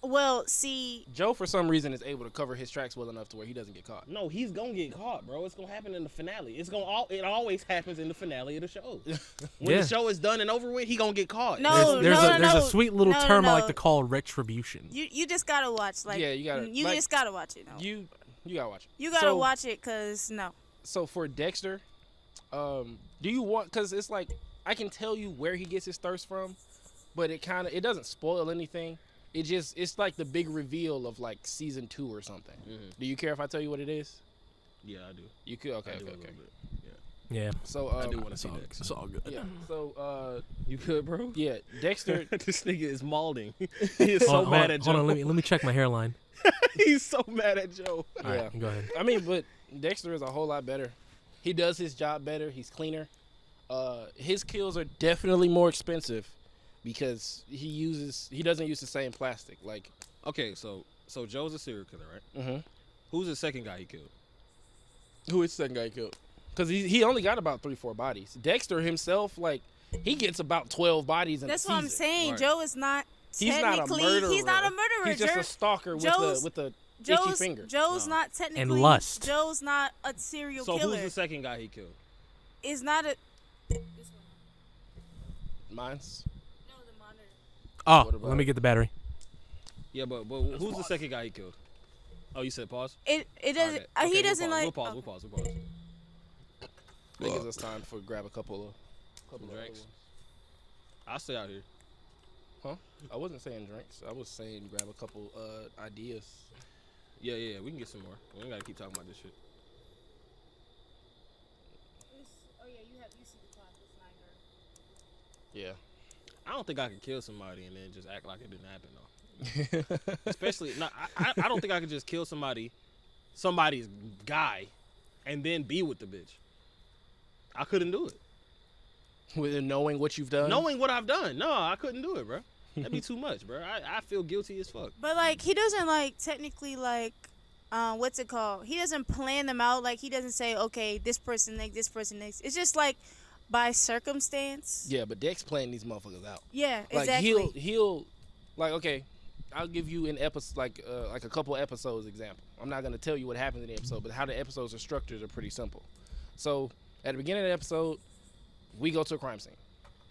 well, see, Joe, for some reason, is able to cover his tracks well enough to where he doesn't get caught. No, he's gonna get caught, bro. It's gonna happen in the finale. It always happens in the finale of the show. When Yeah. the show is done and over with, he gonna get caught. No. There's a no. sweet little No, term I like no. to call retribution. you just gotta watch. Like, Yeah, you gotta- You like, just gotta watch it. No. You gotta watch it. You gotta So- watch it, cause no. So for Dexter, do you want? Because it's like I can tell you where he gets his thirst from, but it doesn't spoil anything. It's like the big reveal of like season 2 or something. Do you care if I tell you what it is? Yeah, I do. You could. Okay. I do a Okay. little Okay. bit. Yeah. So I do want to see all, Dex. it's all good. yeah. So You good, bro? yeah, Dexter. This nigga is malding. He is so mad at Joe. Hold on, let me check my hairline. He's so mad at Joe. All right, go ahead. I mean, but Dexter is a whole lot better. He does his job better. He's cleaner. His kills are definitely more expensive because he doesn't use the same plastic. Like, Okay, so Joe's a serial killer, right? mm-hmm. Who's the second guy he killed? Who is the second guy he killed? Because he only got about 3-4 bodies. Dexter himself, like, he gets about 12 bodies in That's a what I'm season. saying. Right. Joe is not. He's not a technically- murderer. He's not a murderer. He's just a stalker Joe's- with a itchy Joe's finger. Joe's No. not technically. lust. Joe's not a serial So killer. who's the second guy he killed? Is not a. Mine's. No, the monitor. Oh, What about let me it? get the battery. Yeah, but who's the second guy he killed? Oh, you said pause? It doesn't. Okay, He we'll doesn't pause, like. We'll pause. We'll pause. That gives us time for grab a couple of Drinks. other ones. I'll stay out here. Huh? I wasn't saying drinks. I was saying grab a couple ideas. Yeah. We can get some more. We ain't gotta keep talking about this shit. Oh yeah, you see the clock. It's 9:30. Yeah. I don't think I could kill somebody and then just act like it didn't happen though. Especially, I don't think I could just kill somebody's guy, and then be with the bitch. I couldn't do it. With knowing what you've done. Knowing what I've done, no, I couldn't do it, bro. That'd be too much, bro. I feel guilty as fuck. But like he doesn't like technically like what's it called? He doesn't plan them out. Like he doesn't say, okay, this person next, this person next. It's just like by circumstance. Yeah, but Dex playing these motherfuckers out. Yeah, Like exactly. he'll like, okay, I'll give you an episode like a couple episodes example. I'm not gonna tell you what happens in the episode, but how the episodes are structured are pretty simple. So at the beginning of the episode, we go to a crime scene.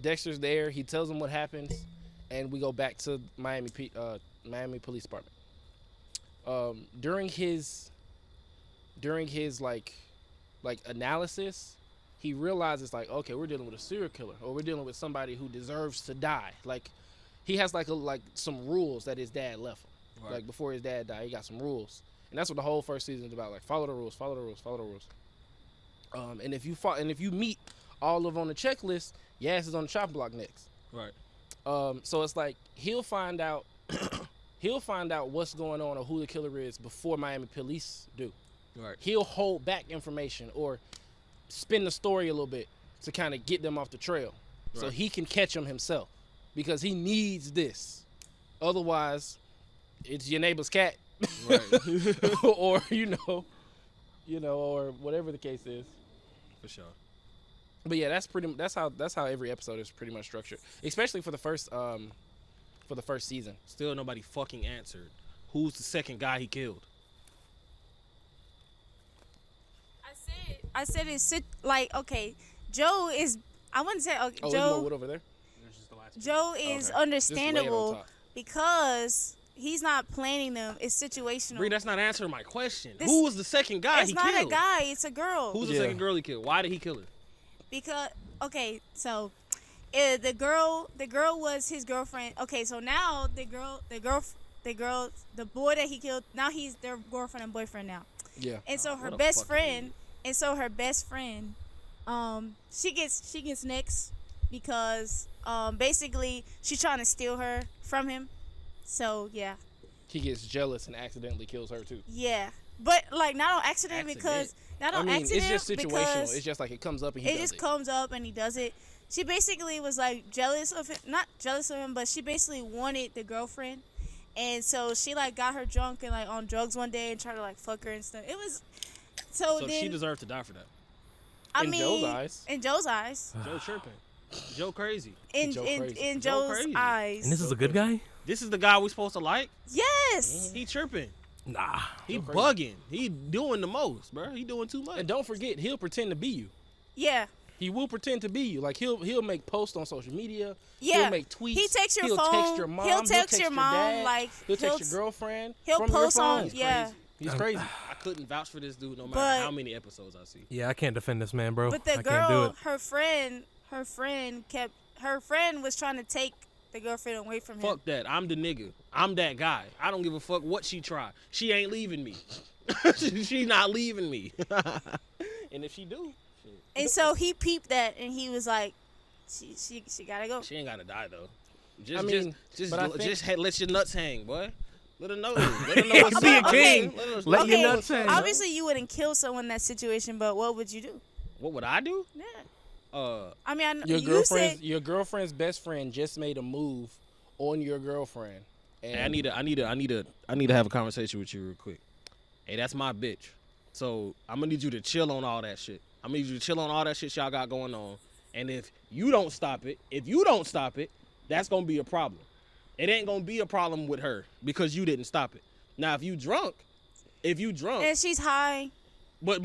Dexter's there. He tells them what happens, and we go back to Miami Police Department. During his like analysis, he realizes like, okay, we're dealing with a serial killer, or we're dealing with somebody who deserves to die. Like, he has like some rules that his dad left him. Right. Like before his dad died, he got some rules, and that's what the whole first season is about. Like, follow the rules, follow the rules, follow the rules. And if you meet all of on the checklist, your ass is on the chopping block next. Right. So it's like he'll find out what's going on or who the killer is before Miami police do. Right. He'll hold back information or spin the story a little bit to kind of get them off the trail, so Right. he can catch them himself because he needs this. Otherwise, it's your neighbor's cat, Right. or or whatever the case is. For sure. But yeah, that's how every episode is pretty much structured, especially for the first season. Still nobody fucking answered. Who's the second guy he killed? I said it's like, okay, Joe is. I wouldn't say Oh, there's more Joe. wood over there. There's just the last Joe is Okay. Just lay it on understandable top. because he's not planning them. It's situational. Bree, that's not answering my question. This- Who was the second guy it's he not killed? a guy. It's a girl. Who's the Yeah. second girl he killed? Why did he kill her? Because the girl was his girlfriend. Okay, so now the boy that he killed, now he's their girlfriend and boyfriend now. Yeah. And so her what a best fucking friend, she gets next because basically she's trying to steal her from him. So yeah, He gets jealous and accidentally kills her too. yeah, but like not on accident, Accident. because not I on mean, accident it's just situational. because It's just like it comes up and he it does just it. comes up and he does it. She basically was like jealous of him, not jealous of him, but she basically wanted the girlfriend, and so she like got her drunk and like on drugs one day and tried to like fuck her and stuff. It was so So then she deserved to die for that. I In mean, Joe's eyes. in Joe's eyes, Joe tripping. Joe crazy. in Joe in, crazy. in Joe Joe's crazy. eyes. And this is a good guy? This is the guy we supposed to like? Yes. He tripping. Nah. He Joe crazy. bugging. He doing the most, bro. He doing too much. And don't forget, he'll pretend to be you. Yeah. He will pretend to be you. Like he'll make posts on social media. Yeah. He'll make tweets. He takes your he'll phone. Text your mom. He'll text your your mom, dad. like, he'll he'll text your girlfriend. he'll from post your phone. on- He's yeah. crazy. He's crazy. I couldn't vouch for this dude no matter But- how many episodes I see. Yeah, I can't defend this man, bro. But the I can't do girl, it. her friend was trying to take the girlfriend away from him. Fuck that. I'm the nigga. I'm that guy. I don't give a fuck what she try. She ain't leaving me. She not leaving me. And if she do, shit. And so he peeped that, and he was like, "She gotta go." She ain't gotta die though. Just, I mean, just, but I think- let your nuts hang, boy. Let her know. Let her know what's Be a up. king. Let Okay, your nuts hang. obviously you wouldn't kill someone in that situation, but what would you do? What would I do? Yeah. I mean, Your you girlfriend's said your girlfriend's best friend just made a move on your girlfriend. And I need to have a conversation with you real quick. Hey, that's my bitch. So I'm gonna need you to chill on all that shit. I'm gonna need you to chill on all that shit y'all got going on. And if you don't stop it, that's gonna be a problem. It ain't gonna be a problem with her because you didn't stop it. Now, if you drunk, and she's high, but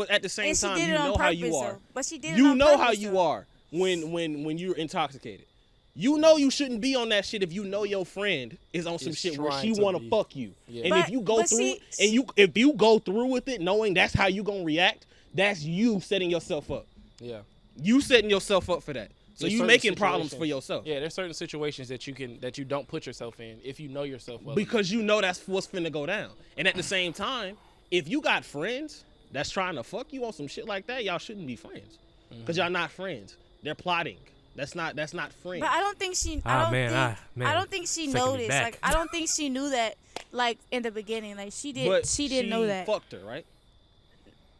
at the same and she time, did you it on know purpose. how you are. Though. But she did it You on know how purpose, you though. are when you're intoxicated. You know you shouldn't be on that shit if you know your friend is on some Is shit where trying she to want to be. fuck you. Yeah. And But- if you go but through see- if you go through with it knowing that's how you going to react, that's you setting yourself up. yeah. You setting yourself up for that. So There's you certain making problems for situations- yourself. Yeah, there's certain situations that you don't put yourself in if you know yourself well. Because you know that's what's finna go down. And at the same time, if you got friends that's trying to fuck you on some shit like that, y'all shouldn't be friends. Because y'all not friends. They're plotting. That's not friends. But I don't think she. Ah, I don't man, think. man. I don't think she Taking me noticed. back. Like I don't think she knew that. Like in the beginning, like she did. But she didn't know that. Fucked her, right?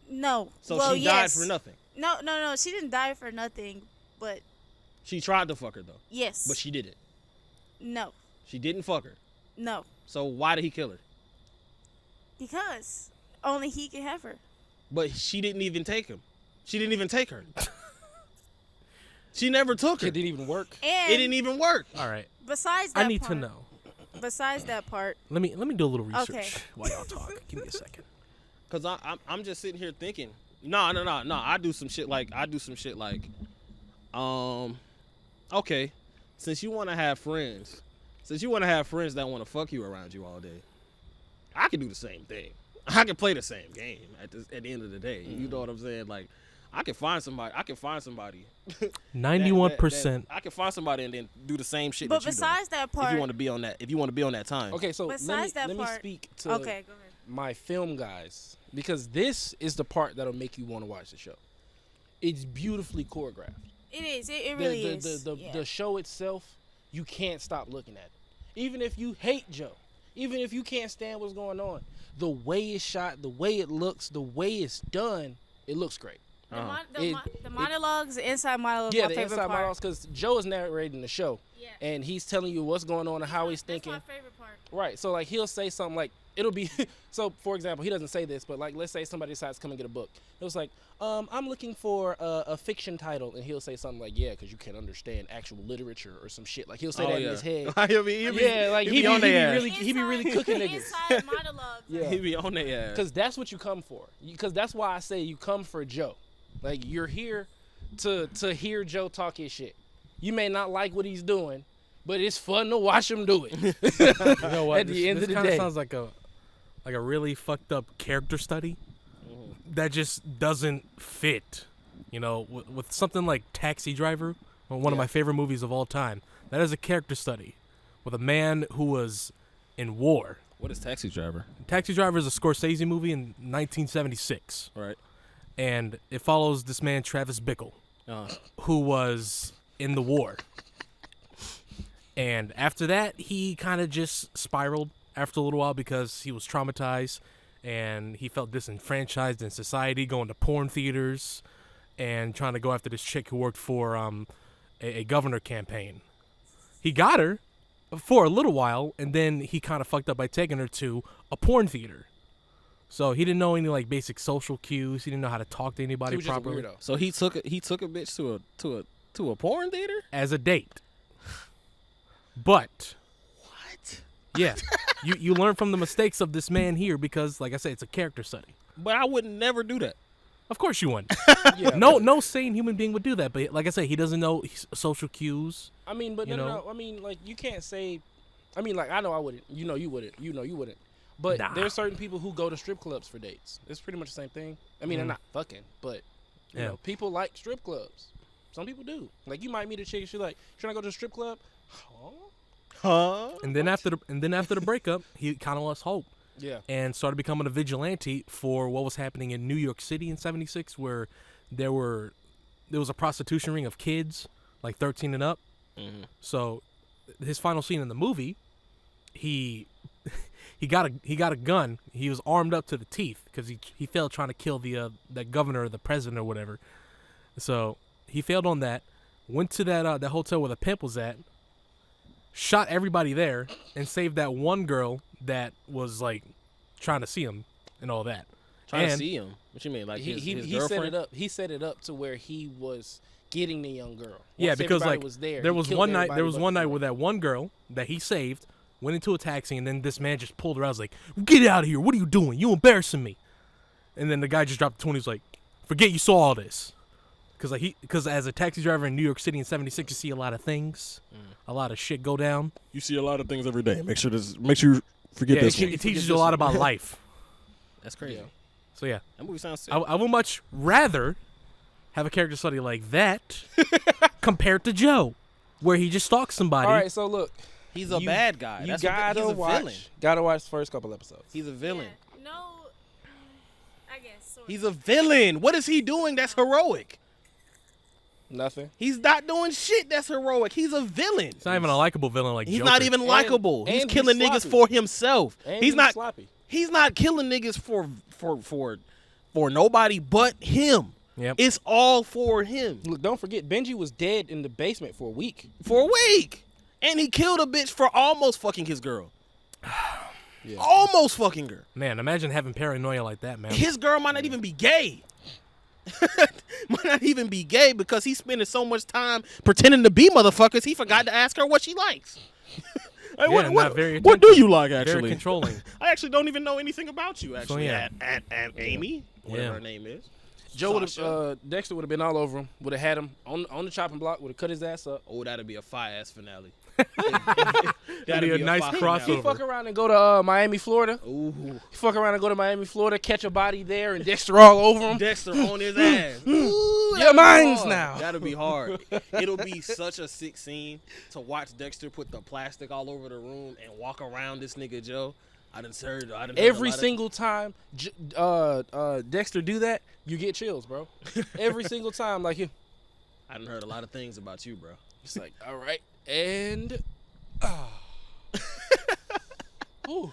No. So well, she died yes. for nothing. No. She didn't die for nothing. But She tried to fuck her though, yes. but she didn't. No. She didn't fuck her. No. So why did he kill her? Because only he can have her. But she didn't even take him. She didn't even take her. She never took her. it didn't even work. And It didn't even work. All right. besides that I need part, to know. Besides that part, Let me do a little research Okay. while y'all talk. Give me a second. Cause I'm just sitting here thinking, no. I do some shit like, okay, since you want to have friends that want to fuck you around you all day, I can do the same thing. I can play the same game at the end of the day. You know what I'm saying? Like, I can find somebody. 91%. I can find somebody and then do the same shit. but that you besides that do, if part, you want to be on that time. Okay, so Besides that let me part- speak to okay, go ahead. my film guys because this is the part that'll make you want to watch the show. It's beautifully choreographed. It is. It really is. The Yeah. show itself, you can't stop looking at it. Even if you hate Joe, Even if you can't stand what's going on, the way it's shot, the way it looks, the way it's done, it looks great. The monologues, the inside monologues, Yeah, my the favorite inside part. monologues, because Joe is narrating the show, Yeah. and he's telling you what's going on and how he's thinking. That's my favorite part. Right, so like he'll say something like, it'll be, so for example, he doesn't say this, but like let's say somebody decides to come and get a book. It was like, I'm looking for a fiction title, and he'll say something like, yeah, because you can't understand actual literature or some shit. Like he'll say that in his head. He'll be He be Inside- really cooking niggas. Inside monologues. Yeah. He be on their ass. Because that's what you come for. Because that's why I say you come for Joe. Like, you're here to hear Joe talk his shit. You may not like what he's doing, but it's fun to watch him do it. You know what? At the end of the kind of day. sounds like a really fucked up character study that just doesn't fit. You know, with something like Taxi Driver, one of my favorite movies of all time. That is a character study with a man who was in war. What is Taxi Driver? Taxi Driver is a Scorsese movie in 1976. Right. And it follows this man, Travis Bickle, who was in the war. And after that, he kind of just spiraled after a little while because he was traumatized and he felt disenfranchised in society, going to porn theaters and trying to go after this chick who worked for a governor campaign. He got her for a little while, and then he kind of fucked up by taking her to a porn theater. So he didn't know any like basic social cues. He didn't know how to talk to anybody He was just a properly weirdo. So he took a bitch to a porn theater? as a date. But What? yeah, you learn from the mistakes of this man here because, like I said, it's a character study. But I would never do that. Of course you wouldn't. Yeah, No sane human being would do that. But like I said, he doesn't know social cues. I mean, but You no. know? I mean, like, you can't say, I mean, like, I know I wouldn't. You know you wouldn't. You know you wouldn't. But Nah. there's certain people who go to strip clubs for dates. It's pretty much the same thing. I mean, they're not fucking, but, you Yeah. know, people like strip clubs. Some people do. Like, you might meet a chick, she's like, trying to go to the strip club? Huh? Huh? And then after the breakup, he kind of lost hope Yeah. and started becoming a vigilante for what was happening in New York City in '76, where there was a prostitution ring of kids, like 13 and up. Mhm. So his final scene in the movie, he got a gun. He was armed up to the teeth because he failed trying to kill the governor or the president or whatever. So he failed on that. Went to that hotel where the pimp was at. Shot everybody there and saved that one girl that was like trying to see him and all that. Trying to And- see him. What you mean? Like his He set girlfriend? it up. He set it up to where he was getting the young girl. Yeah, Once because everybody like was there, there he was killed one night everybody but the where that one girl that he saved went into a taxi, and then this man just pulled her out. Was like, "Get out of here! What are you doing? You embarrassing me!" And then the guy just dropped the 20. He's like, "Forget you saw all this," because as a taxi driver in New York City in '76, you see a lot of things, a lot of shit go down. You see a lot of things every day. Make sure you forget Yeah, it teaches you a lot about life. That's crazy. Yeah. So yeah, That movie sounds sick. I would much rather have a character study like that compared to Joe, where he just stalks somebody. All right, so look, He's a you- bad guy. you That's gotta he's a watch. villain. Gotta watch the first couple episodes. He's a villain. Yeah. No, I guess. Sort He's a villain. What is he doing that's heroic? Nothing. He's not doing shit that's heroic. He's a villain. It's not even a likable villain like He's Joker. not even likable. He's and killing he's niggas sloppy. for himself. And He's not sloppy. he's not killing niggas for nobody but him. Yep. It's all for him. Look, don't forget, Benji was dead in the basement for a week. For a week. And he killed a bitch for almost fucking his girl. Yeah. Almost fucking her. Man, imagine having paranoia like that, man. His girl might not even be gay. Might not even be gay because he's spending so much time pretending to be motherfuckers, he forgot to ask her what she likes. Like, Yeah, not very what do attentive. you like, Very actually? controlling. I actually don't even know anything about you, actually. yeah. At Amy, whatever Yeah. her name is. Joe would Sasha. have, Dexter would have been all over him. Would have had him on the chopping block. Would have cut his ass up. Oh, that'd be a fire-ass finale. That'd be a nice fire crossover. He finale. fuck around and go to Miami, Florida. Ooh. He fuck around and go to Miami, Florida, catch a body there, and Dexter all over him. Dexter on his ass. Ooh, Your that'd be mine's hard. now. That'll be hard. It'll be such a sick scene to watch Dexter put the plastic all over the room and walk around this nigga Joe. I done heard Every a lot single time Dexter do that, you get chills, bro. Every single time, like, I done heard a lot of things about you, bro. it's like, all right, and Ooh,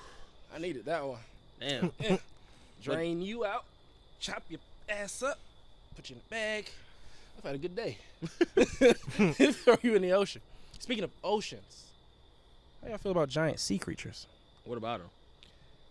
I needed that one. Damn. Drain you out, chop your ass up, put you in a bag. I've had a good day. Throw you in the ocean. Speaking of oceans, how y'all feel about giant sea creatures? What about them?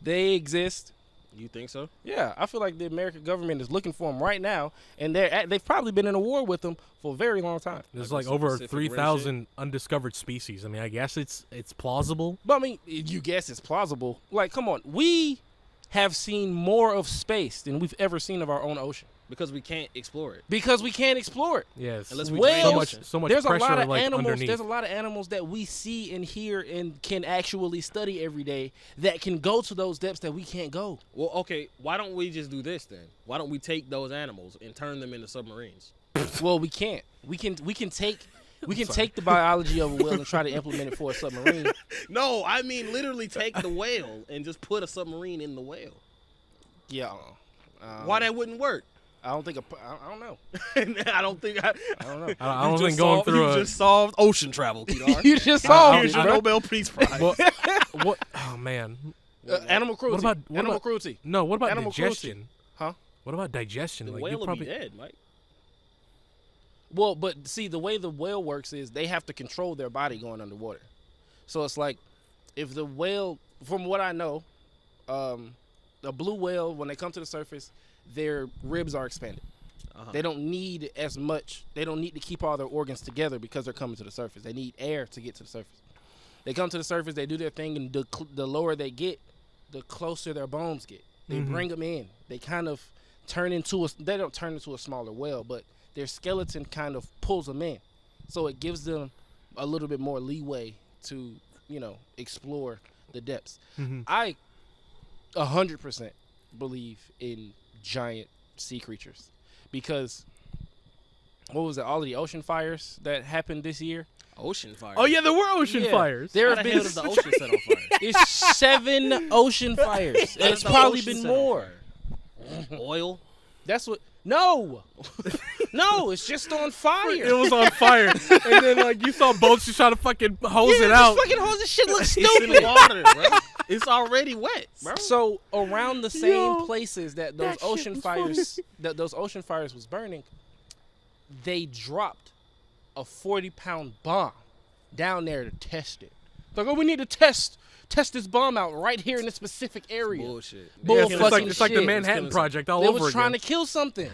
They exist. You think so? Yeah, I feel like the American government is looking for them right now, and they've probably been in a war with them for a very long time. There's Like like some over Pacific Rim 3,000 undiscovered species. I mean, I guess it's plausible. But I mean, you guess it's plausible. Like, come on, we have seen more of space than we've ever seen of our own ocean Because we can't explore it. because we can't explore it. Yes. Unless we Whales, drain the much ocean. so much there's a pressure lot of like animals. underneath. There's a lot of animals that we see and hear and can actually study every day that can go to those depths that we can't go. Well, okay, why don't we just do this then? Why don't we take those animals and turn them into submarines? Well, we can't. We can take the biology of a whale and try to implement it for a submarine. No, I mean literally take the whale and just put a submarine in the whale. Yeah. Why that wouldn't work? I don't think. I don't know. I don't think. I don't know. I don't think going through you a just solved ocean travel, Kedar. You just solved Here's it, your bro. Nobel Peace Prize. what? Oh man. Animal cruelty. What Animal about- cruelty. No. What about Animal digestion? Huh? What about digestion? The Like whale you will probably. be dead, Mike. Well, but see, the way the whale works is they have to control their body going underwater. So it's like, if the whale, from what I know, a blue whale, when they come to the surface, their ribs are expanded. They don't need as much. They don't need to keep all their organs together because they're coming to the surface. They need air to get to the surface. They come to the surface, they do their thing, and the lower they get, the closer their bones get. They bring them in. They kind of turn into they don't turn into a smaller whale, but their skeleton kind of pulls them in. So it gives them a little bit more leeway to, explore the depths. I 100% believe in giant sea creatures because what was it? All of the ocean fires that happened this year. Ocean fire. Oh yeah, there were ocean Yeah. fires. There How have the been hell does the ocean set on fire? it's 7 ocean fires. How does It's the probably ocean been set on more. fire? Oil. That's what. No, no, it's just on fire. It was on fire, and then like you saw boats just trying to fucking hose it out. This fucking hose. This shit looks It's stupid. in water, bro. It's already wet, bro. So around the same Yo, places that those that shit ocean was fires those ocean fires was burning, they dropped a 40-pound bomb down there to test it. Like, oh, we need to test this bomb out right here in this specific area. Bullshit. Bull Yeah, it's like fucking it's like the shit. Manhattan It's Project all They over was trying again. to kill something.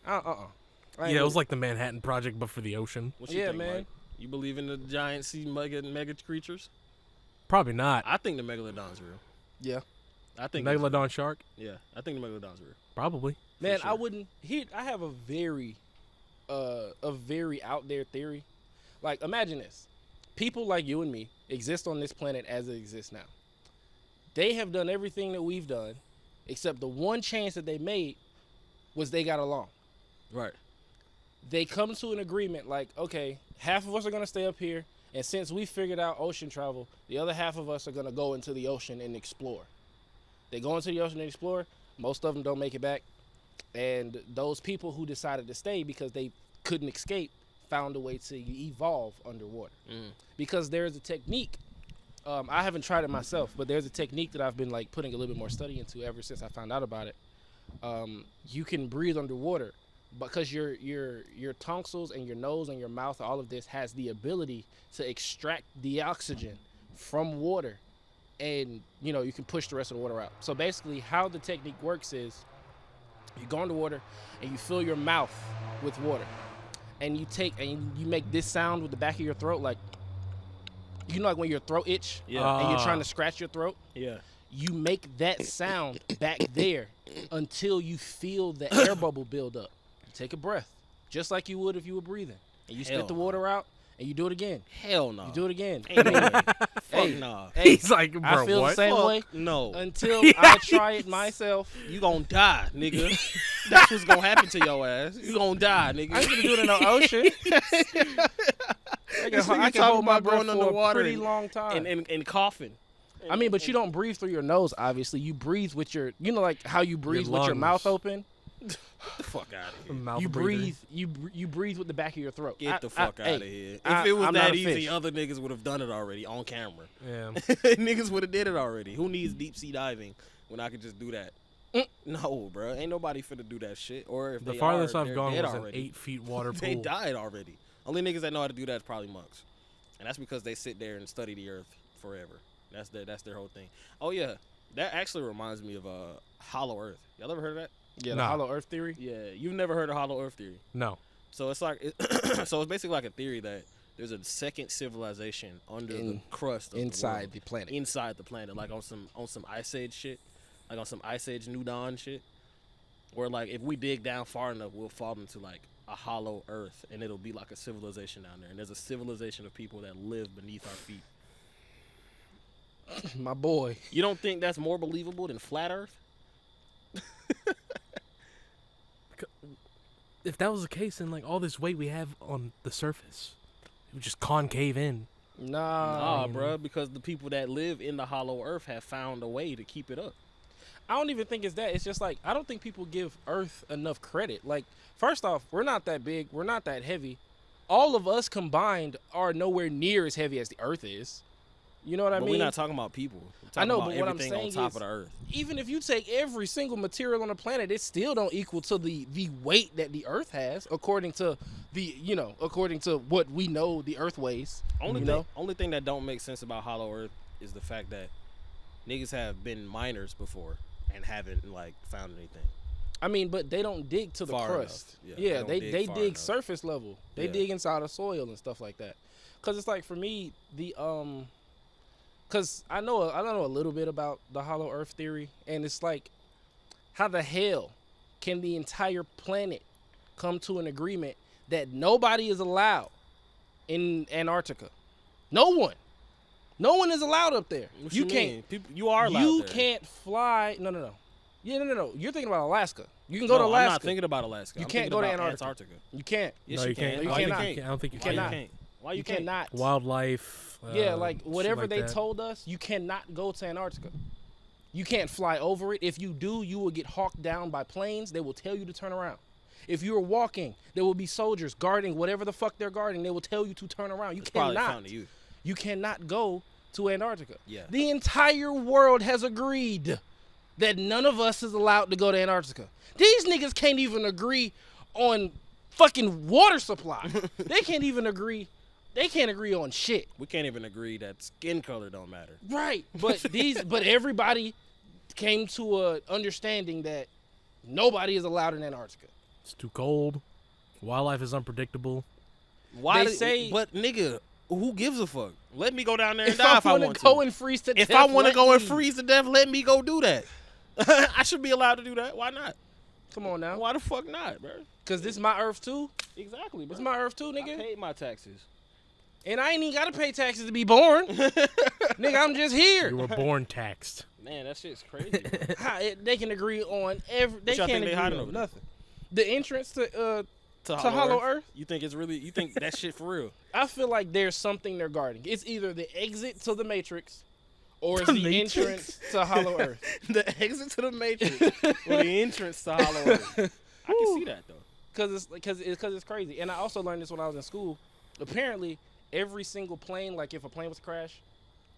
Yeah, it was like the Manhattan Project, but for the ocean. What you Yeah, think, man. Mike? You believe in the giant sea mega creatures? Probably not. I think the megalodon's real. Yeah. I think Megalodon shark. Yeah, I think the megalodon's real. Probably. Man, sure. I wouldn't. I have a very out there theory. Like, imagine this: people like you and me exist on this planet as it exists now. They have done everything that we've done, except the one chance that they made was they got along. Right. They come to an agreement, like, okay, half of us are gonna stay up here, and since we figured out ocean travel, the other half of us are gonna go into the ocean and explore. They go into the ocean and explore. Most of them don't make it back. And those people who decided to stay because they couldn't escape found a way to evolve underwater. Because there's a technique. I haven't tried it myself, but there's a technique that I've been like putting a little bit more study into ever since I found out about it. You can breathe underwater because your tonsils and your nose and your mouth, all of this has the ability to extract the oxygen from water. And, you can push the rest of the water out. So basically how the technique works is you go underwater and you fill your mouth with water. And you make this sound with the back of your throat, like, like when your throat itch and you're trying to scratch your throat? Yeah. You make that sound back there until you feel the air bubble build up. You take a breath, just like you would if you were breathing. And you spit the water out. And you do it again. Hell no. You do it again. Ain't no way. Fuck Hey, nah. hey, He's like, bro, I feel what? the same way No. until I try it myself. You gonna die, nigga. That's what's gonna happen to your ass. You gonna die, nigga. I ain't gonna do it in the ocean. I nigga can talking hold my about breath going for underwater a pretty and- long time. and coughing. I mean, but you don't breathe through your nose, obviously. You breathe with your, like how you breathe with your lungs. mouth open. Get the fuck out of here. Mouth You breather. breathe. You breathe with the back of your throat. Get the fuck out of hey, here. If I- it was I'm not that a easy, fish. other niggas would have done it already on camera. Yeah. Niggas would have did it already. Who needs deep sea diving when I could just do that? No, bro. Ain't nobody finna do that shit. Or if The they farthest are, I've they're gone dead was an already. 8 feet water They pool. died already. Only niggas that know how to do that is probably monks, and that's because they sit there and study the earth forever. That's their whole thing. Oh yeah, that actually reminds me of hollow earth. Y'all ever heard of that? Yeah, the Nah. hollow earth theory. Yeah, you've never heard of hollow earth theory. No. So it's like, so it's basically like a theory that there's a second civilization under the crust of Inside the the planet. inside the planet, like on some ice age shit, like on some ice age New Dawn shit, where like if we dig down far enough, we'll fall into like a hollow earth, and it'll be like a civilization down there. And there's a civilization of people that live beneath our feet. My boy. You don't think that's more believable than flat Earth? If that was the case, then like all this weight we have on the surface, it would just concave in. Nah, Nah. bruh, because the people that live in the hollow earth have found a way to keep it up. I don't even think it's that. It's just like I don't think people give Earth enough credit. Like, first off, we're not that big. We're not that heavy. All of us combined are nowhere near as heavy as the Earth is. You know what I But mean? we're not talking about people. We're I talking know, about but what I'm everything on saying top is- of the earth. Even if you take every single material on the planet, it still don't equal to the weight that the Earth has, according to according to what we know the Earth weighs. Only thing that don't make sense about hollow earth is the fact that niggas have been miners before and haven't like found anything. I mean, but they don't dig to the Far crust. enough. Yeah, Yeah, they they don't dig dig far enough. surface level. They Yeah. dig inside of soil and stuff like that. Cause it's like for me cause I know a little bit about the hollow earth theory, and it's like, how the hell can the entire planet come to an agreement that nobody is allowed in Antarctica? No one is allowed up there. What you you can't. mean? People, you are allowed You there. can't fly. No. Yeah, no. You're thinking about Alaska. You can go to No, Alaska. I'm not thinking about Alaska. You I'm can't thinking go to about Antarctica. Antarctica. You can't. Yes, No, you you can't. can. You Why cannot. I don't think you Why you cannot. can't? Why you You can't? cannot. Wildlife. Yeah, like shit whatever like they that. told us, you cannot go to Antarctica. You can't fly over it. If you do, you will get hawked down by planes. They will tell you to turn around. If you're walking, there will be soldiers guarding whatever the fuck they're guarding. They will tell you to turn around. You It's probably cannot. Fountain of Youth. You cannot go to Antarctica. Yeah. The entire world has agreed that none of us is allowed to go to Antarctica. These niggas can't even agree on fucking water supply. They can't even agree. They can't agree on shit. We can't even agree that skin color don't matter. Right. But but everybody came to a understanding that nobody is allowed in Antarctica. It's too cold. Wildlife is unpredictable. Why They say- but nigga, who gives a fuck? Let me go down there and If die I if I want want to go to. and freeze to If death, I want to let go and me. freeze to death, let me go do that. I should be allowed to do that. Why not? Come on now. Why the fuck not, bro? Cause this my Earth too. Exactly, bro. This my Earth too, I nigga. paid my taxes. And I ain't even gotta pay taxes to be born. Nigga, I'm just here. You were born taxed. Man, that shit's crazy. Bro. They can agree on every. They y'all can't think they agree hiding on over there? nothing. The entrance to to Hollow Earth? You think it's really? You think that shit for real? I feel like there's something they're guarding. It's either the exit to the Matrix, or it's The the Matrix? entrance to Hollow Earth. The exit to the Matrix or the entrance to Hollow Earth. I can see that though. Cause it's crazy. And I also learned this when I was in school. Apparently, every single plane, like if a plane was to crash,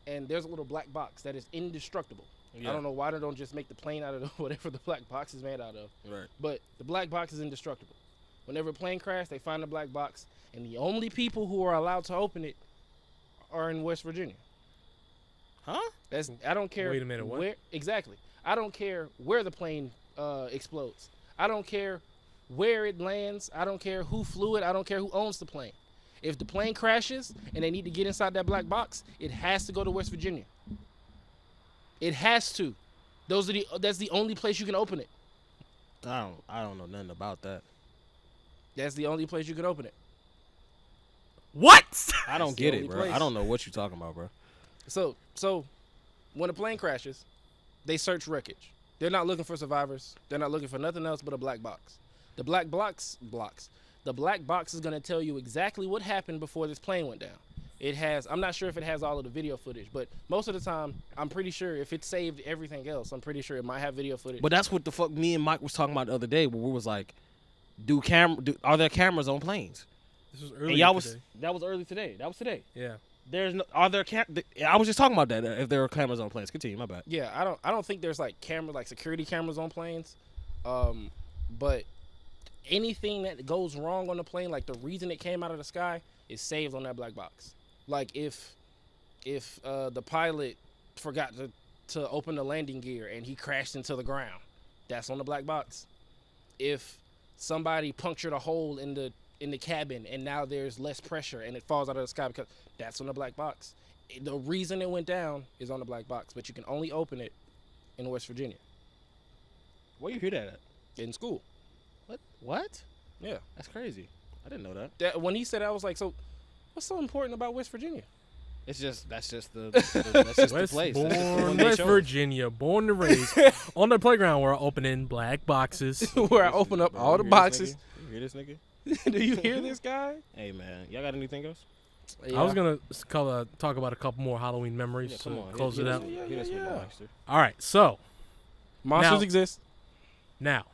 and there's a little black box that is indestructible. Yeah. I don't know why they don't just make the plane out of whatever the black box is made out of. Right. But the black box is indestructible. Whenever a plane crashes, they find the black box, and the only people who are allowed to open it are in West Virginia. Huh? I don't care. Wait a minute, what? Where, exactly. I don't care where the plane explodes. I don't care where it lands. I don't care who flew it. I don't care who owns the plane. If the plane crashes and they need to get inside that black box, it has to go to West Virginia. It has to. That's the only place you can open it. I don't know nothing about that. That's the only place you can open it. What? I don't It's the get it, only bro. place. I don't know what you're talking about, bro. So when a plane crashes, they search wreckage. They're not looking for survivors. They're not looking for nothing else but a black box. The black box is gonna tell you exactly what happened before this plane went down. It has. I'm not sure if it has all of the video footage, but most of the time, I'm pretty sure if it saved everything else, I'm pretty sure it might have video footage. But that's what the fuck me and Mike was talking about the other day, where we was like, are there cameras on planes? This was And earlier y'all today. that was early today. That was today. Yeah. There's no. Are there I was just talking about that. If there are cameras on planes, continue. My bad. Yeah, I don't think there's like security cameras on planes, but anything that goes wrong on the plane, like the reason it came out of the sky, is saved on that black box. Like if the pilot forgot to open the landing gear and he crashed into the ground, that's on the black box. If somebody punctured a hole in the cabin and now there's less pressure and it falls out of the sky, because that's on the black box. The reason it went down is on the black box, but you can only open it in West Virginia. Where you hear that at? In school. What? Yeah. That's crazy. I didn't know that. When he said that, I was like, so what's so important about West Virginia? It's just that's just the that's just the place. That's just the one Born they West chose. Virginia, born and raised on the playground where I open in black boxes. Where I open up all the You boxes. hear this nigga? Do you hear this guy? Hey man, y'all got anything else? I was gonna talk about a couple more Halloween memories Yeah, to come on. close Hit it us out. with- hit us with the monster. All right, so Monsters Now- exist. now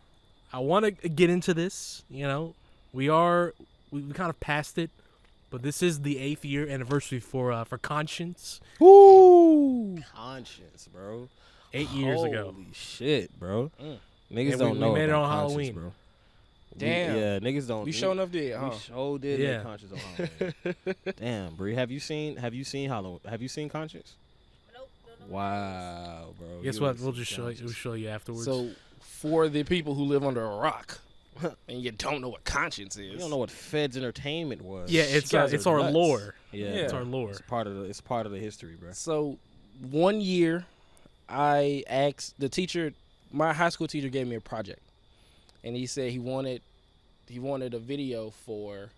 I want to get into this. You know, we kind of passed it, but this is the 8th year anniversary for Conscience. Woo! Conscience, bro. 8 years ago. Holy shit, bro. Mm. Niggas And don't we know made it about on Conscience, Halloween. bro. Damn. Yeah, niggas don't. We sure enough did, huh? We sure did Yeah. make Conscience on Halloween. Damn, Bree, have you seen Halloween? Have you seen Conscience? Nope. Wow, bro. Guess You what? gotta We'll see just show you. Conscience. We'll show you afterwards. So, for the people who live under a rock and you don't know what conscience is, You don't know what Feds Entertainment was. yeah, You guys it's are our nuts. lore. Yeah, It's our lore. It's part of the history, bro. So, one year, I asked the teacher. My high school teacher gave me a project, and he said he wanted a video for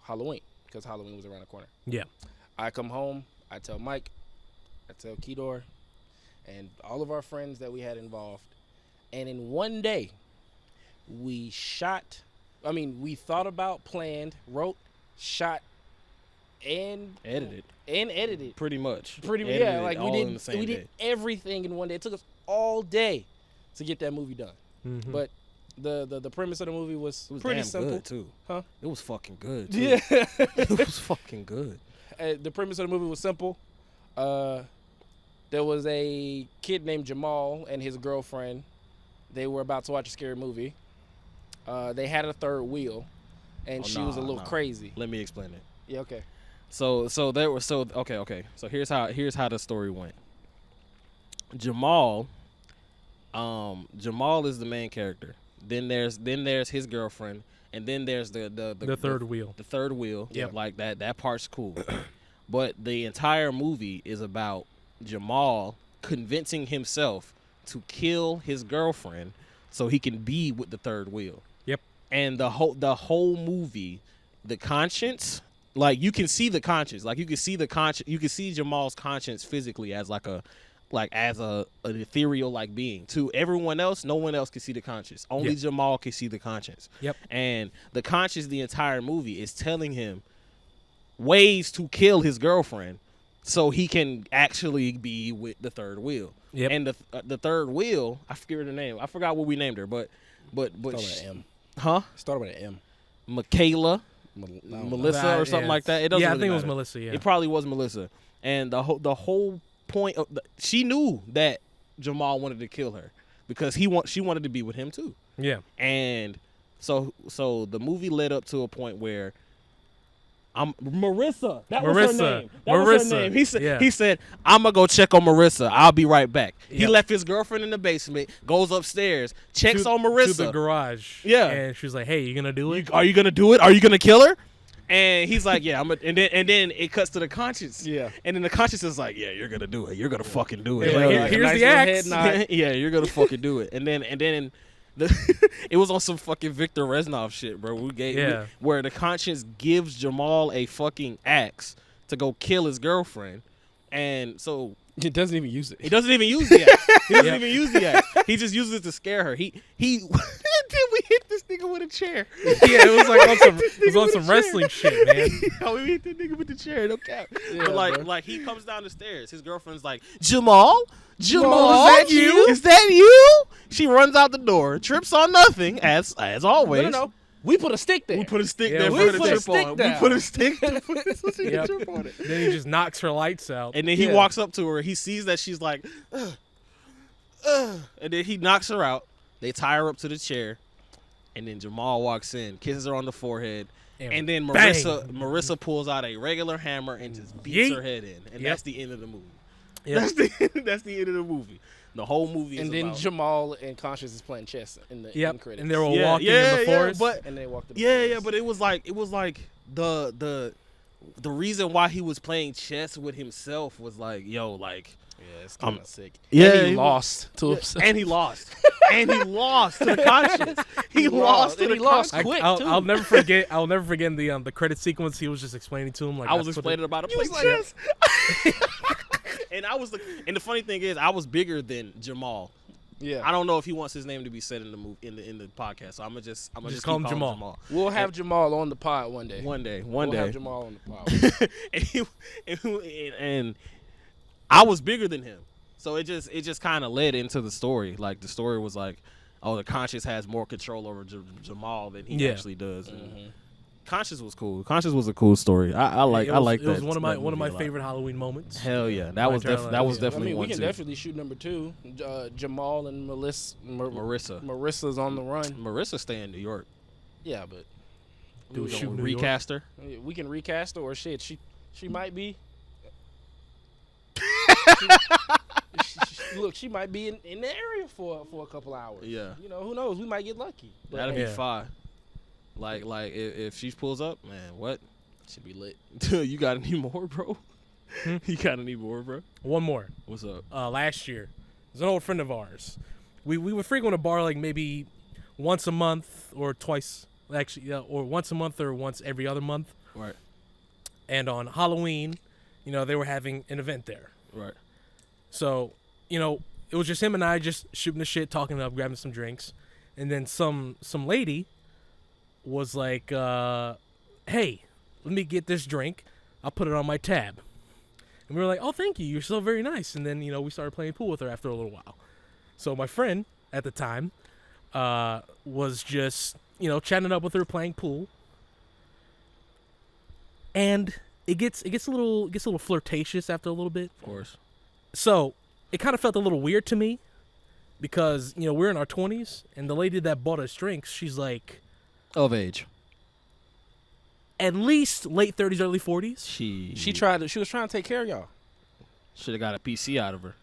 Halloween because Halloween was around the corner. Yeah. I come home, I tell Mike, I tell Keydooor, and all of our friends that we had involved, and in one day, we thought about, planned, wrote, shot, and Edited. Pretty much. Edited, Edited like all in the same we day. did everything in one day. It took us all day to get that movie done. Mhm. But the premise of the movie was It was pretty damn simple. good too. Huh? It was fucking good. Too. Yeah. It was fucking good. The premise of the movie was simple. There was a kid named Jamal and his girlfriend. They were about to watch a scary movie. They had a third wheel, and Oh, she was a nah, little nah. crazy. Let me explain it. Yeah, okay. So okay. So here's how the story went. Jamal is the main character. Then there's his girlfriend, and then there's the third wheel. The third wheel. Yep. Like that part's cool. But the entire movie is about Jamal convincing himself to kill his girlfriend so he can be with the third wheel. Yep. And the whole movie, the conscience, like you can see the conscience, like you can see Jamal's conscience physically as as an ethereal like being. To everyone else, no one else can see the conscience. Only Yep. Jamal can see the conscience. Yep. And the conscience, the entire movie is telling him ways to kill his girlfriend so he can actually be with the third wheel. Yep. And the third wheel, I forget her name. I forgot what we named her, but Start with an M. huh? Start with an M. Michaela, No. Melissa, or something like that. It doesn't Yeah, I really think it was matter. Melissa. Yeah. It probably was Melissa. And the whole point of she knew that Jamal wanted to kill her because she wanted to be with him too. Yeah. And so the movie led up to a point where Marissa. That was her Marissa. name. That was her Marissa. name. Yeah. He said, I'm gonna go check on Marissa. I'll be right back. He Yep. left his girlfriend in the basement, goes upstairs, checks to, on Marissa. to the garage. Yeah. And she's like, "Hey, you gonna do it?" Are you gonna do it? Are you gonna kill her? And he's like, yeah, and then it cuts to the conscience. Yeah. And then the conscience is like, yeah, you're gonna do it. You're gonna fucking do it. Yeah, Yeah, here's nice the little axe. head nod. yeah, you're gonna fucking do it. And then it was on some fucking Victor Reznov shit, bro. Where the conscience gives Jamal a fucking axe to go kill his girlfriend, and so It doesn't even use it. he doesn't even use the axe. He doesn't even use the axe. He just uses it to scare her. He we hit this nigga with a chair. Yeah, it was like on some wrestling shit, man. Yo, we hit the nigga with the chair, no cap. Yeah, but bro. like he comes down the stairs. His girlfriend's like, Jamal, is that you? Is that you? She runs out the door, trips on nothing, as always. No. We put a stick there. We put a stick Yeah, there we for the put a trip stick on. down. We put a stick there for the Yep. trip on it. Then he just knocks her lights out. And then he Yeah. walks up to her. He sees that she's like, and then he knocks her out. They tie her up to the chair. And then Jamal walks in, kisses her on the forehead. And then bang. Marissa pulls out a regular hammer and just beats Yeet. her head in. And Yep. that's the end of the movie. Yep. That's the end of the movie. The whole movie is And then about... Jamal and Conscious is playing chess in the end credits. And they were walking in the forest. but And they walked. but it was like the reason why he was playing chess with himself was like, yo, like, yeah, it's kind of sick. yeah, and he he- lost to himself. and he lost. And he lost to the conscience. He lost to And the he lost conscience. quick, too. I'll never forget. I'll never forget in the credit sequence. He was just explaining to him like I was that's what explaining about to play was like- chess. And the funny thing is, I was bigger than Jamal. Yeah, I don't know if he wants his name to be said in the movie in the podcast. So I'm gonna just call him keep calling Jamal. we'll have Jamal on the pod one day. One day. We'll have Jamal on the pod. and I was bigger than him, so it just kind of led into the story. Like the story was like, oh, the Conscious has more control over Jamal than he actually does. And Conscious was cool. Conscious was a cool story. I like that. It was one of my movie a lot. favorite Halloween moments. Hell yeah, My that was entire life, yeah. I definitely mean, we one can too. definitely shoot number 2. Jamal and Marissa. Marissa's on the run. Marissa stay in New York. Yeah, but Do a We shoot gonna New York. recast her. we can recast her or shit. She might be. Look, she might be in the area for a couple hours. Yeah. You know, who knows? We might get lucky. But That'd be Yeah. fine. Like if she pulls up, man, what? should be lit. You got any more, bro? You got any more, bro? One more. What's up? Last year, there's an old friend of ours. We would frequent a bar like maybe once a month or twice. Actually, or once a month or once every other month. Right. And on Halloween, they were having an event there. Right. So, it was just him and I just shooting the shit, talking up, grabbing some drinks. And then some lady was like, hey, let me get this drink. I'll put it on my tab. And we were like, oh, thank you. You're so very nice. And then, we started playing pool with her after a little while. So my friend at the time was just, chatting up with her, playing pool. And it gets a little flirtatious after a little bit. Of course. So it kind of felt a little weird to me because, we're in our 20s and the lady that bought us drinks, she's like Of age. at least late 30s, early 40s. She She was trying to take care of y'all. should have got a PC out of her.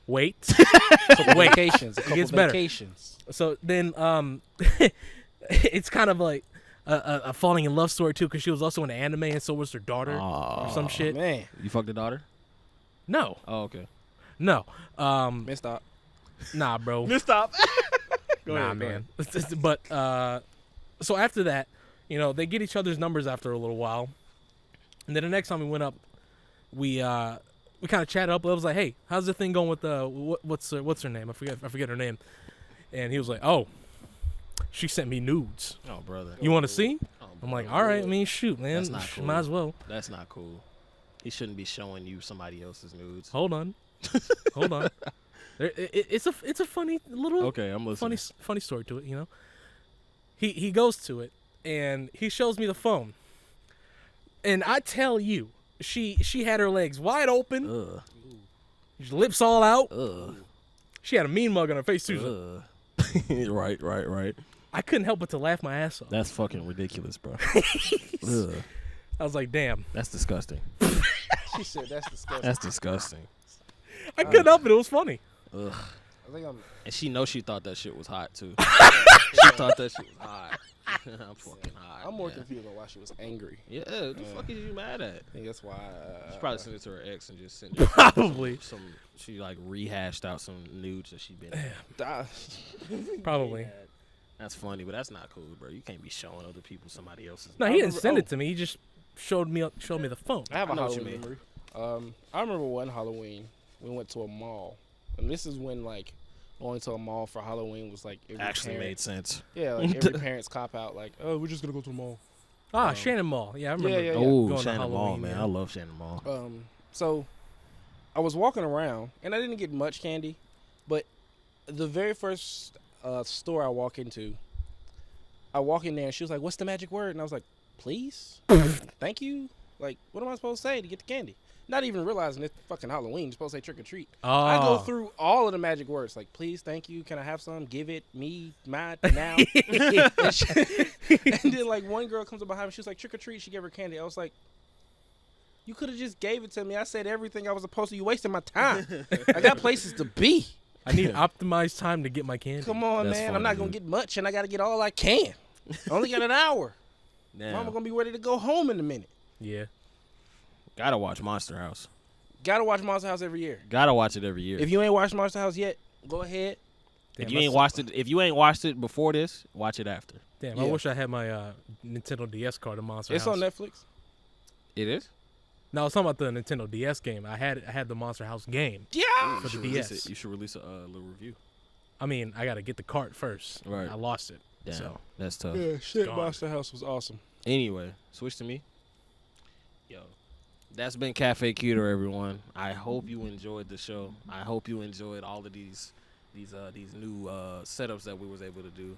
Wait. A couple vacations. A couple gets better. vacations. So then it's kind of like a falling in love story too because she was also in anime and so was her daughter or some shit. Man, You fucked the daughter? No. Oh, okay. No. missed out. Nah, bro. Stop. Nah, man. But so after that, they get each other's numbers after a little while, and then the next time we went up, we kind of chatted up. I was like, "Hey, how's the thing going with what's her name? I forget her name." And he was like, "Oh, she sent me nudes. Oh, brother. You want to see?" Oh, I'm like, brother. "All right. I mean, shoot, man. That's not cool. Might as well. That's not cool. He shouldn't be showing you somebody else's nudes. Hold on, hold on. It's a funny little Okay, I'm listening. funny story to it. He goes to it and he shows me the phone, and I tell you, she had her legs wide open, Ugh. her lips all out. Ugh. She had a mean mug on her face too. Ugh. Right. I couldn't help but to laugh my ass off. That's fucking ridiculous, bro. Ugh. I was like, damn. That's disgusting. She said that's disgusting. That's disgusting. I couldn't help it. It was funny. Ugh. I think I'm. And she knows she thought that shit was hot too. She thought that shit was hot. I'm fucking hot. I'm more man. confused on why she was angry. Yeah, what the fuck is you mad at? I think that's why. She probably sent it to her ex and just sent it. Probably. She like rehashed out some nudes that she been. Probably. That's funny, but that's not cool, bro. You can't be showing other people somebody else's. No, he didn't send it to me. He just showed me the phone. I have a I know what you Halloween mean. memory. I remember one Halloween we went to a mall, and this is when like going to a mall for Halloween was like every Actually parent- made sense. Yeah, like every parent's cop out. Like, oh, we're just gonna go to the mall. Shannon Mall. Yeah, I remember. yeah. Oh, going to Shannon Mall, Halloween, man. yeah. I love Shannon Mall. So I was walking around and I didn't get much candy, but the very first store I walk into, I walk in there and she was like, "What's the magic word?" And I was like, "Please, thank you." Like, what am I supposed to say to get the candy? Not even realizing it's fucking Halloween. You're supposed to say trick or treat. I go through all of the magic words, like, please, thank you, can I have some? Give it, me, mine, now. And then, like, one girl comes up behind me. She was like, trick or treat. She gave her candy. I was like, you could have just gave it to me. I said everything I was supposed to. You wasting my time. I got places to be. I need optimized time to get my candy. Come on, That's man. funny, I'm not going dude. to get much, and I got to get all I can. I only got an hour. Damn. Mama going to be ready to go home in a minute. Yeah. Gotta watch Monster House. Got to watch Monster House every year. Gotta watch it every year. If you ain't watched Monster House yet, go ahead. If Damn, you I ain't saw- watched it, if you ain't watched it before this, watch it after. Damn, Yeah. I wish I had my Nintendo DS card in Monster It's House. on Netflix. It is. No, I was talking about the Nintendo DS game. I had the Monster House game. Yeah. For the Release DS. it. You should release a little review. I mean, I got to get the cart first. Right. I lost it. Damn, So that's tough. Yeah, shit. Gone. Monster House was awesome. Anyway, switch to me. Yo, that's been Cafe Keydooor, everyone. I hope you enjoyed the show. I hope you enjoyed all of these new setups that we was able to do.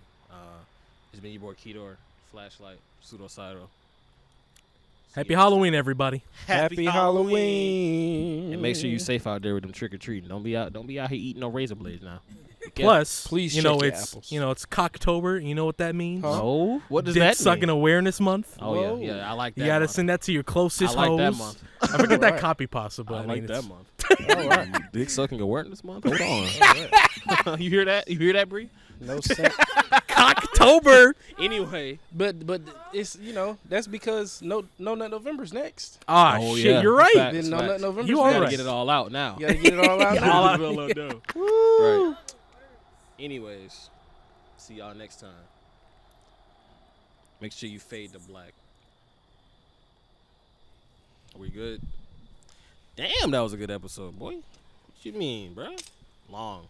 It's been your boy Keydooor, Flashlight, Pseudocidal. happy Halloween, everybody. Happy Halloween. And make sure you safe out there with them trick or treating. Don't be out here eating no razor blades now. Be careful. Plus, Please you check know your it's apples. it's Cocktober. You know what that means? Huh? No, what does Dick that Sucking mean? Awareness Month. Oh Whoa. yeah, I like that. You gotta month. send that to your closest I like that hoes. month. I forget that Right. copy pasta, but I I like mean, that it's month. All right, Dick Sucking Awareness Month. Hold on. You hear that? You hear that, Bree? No sense. Cocktober. Anyway, but it's that's because no Nut November's next. Ah, Oh, shit, yeah. you're right. Facts. Then No Nut November's You you are gotta next. get it all out now. You gotta get it all out. All now. out. Right. Anyways, see y'all next time. Make sure you fade to black. Are we good? Damn, that was a good episode, boy. What you mean, bruh? Long.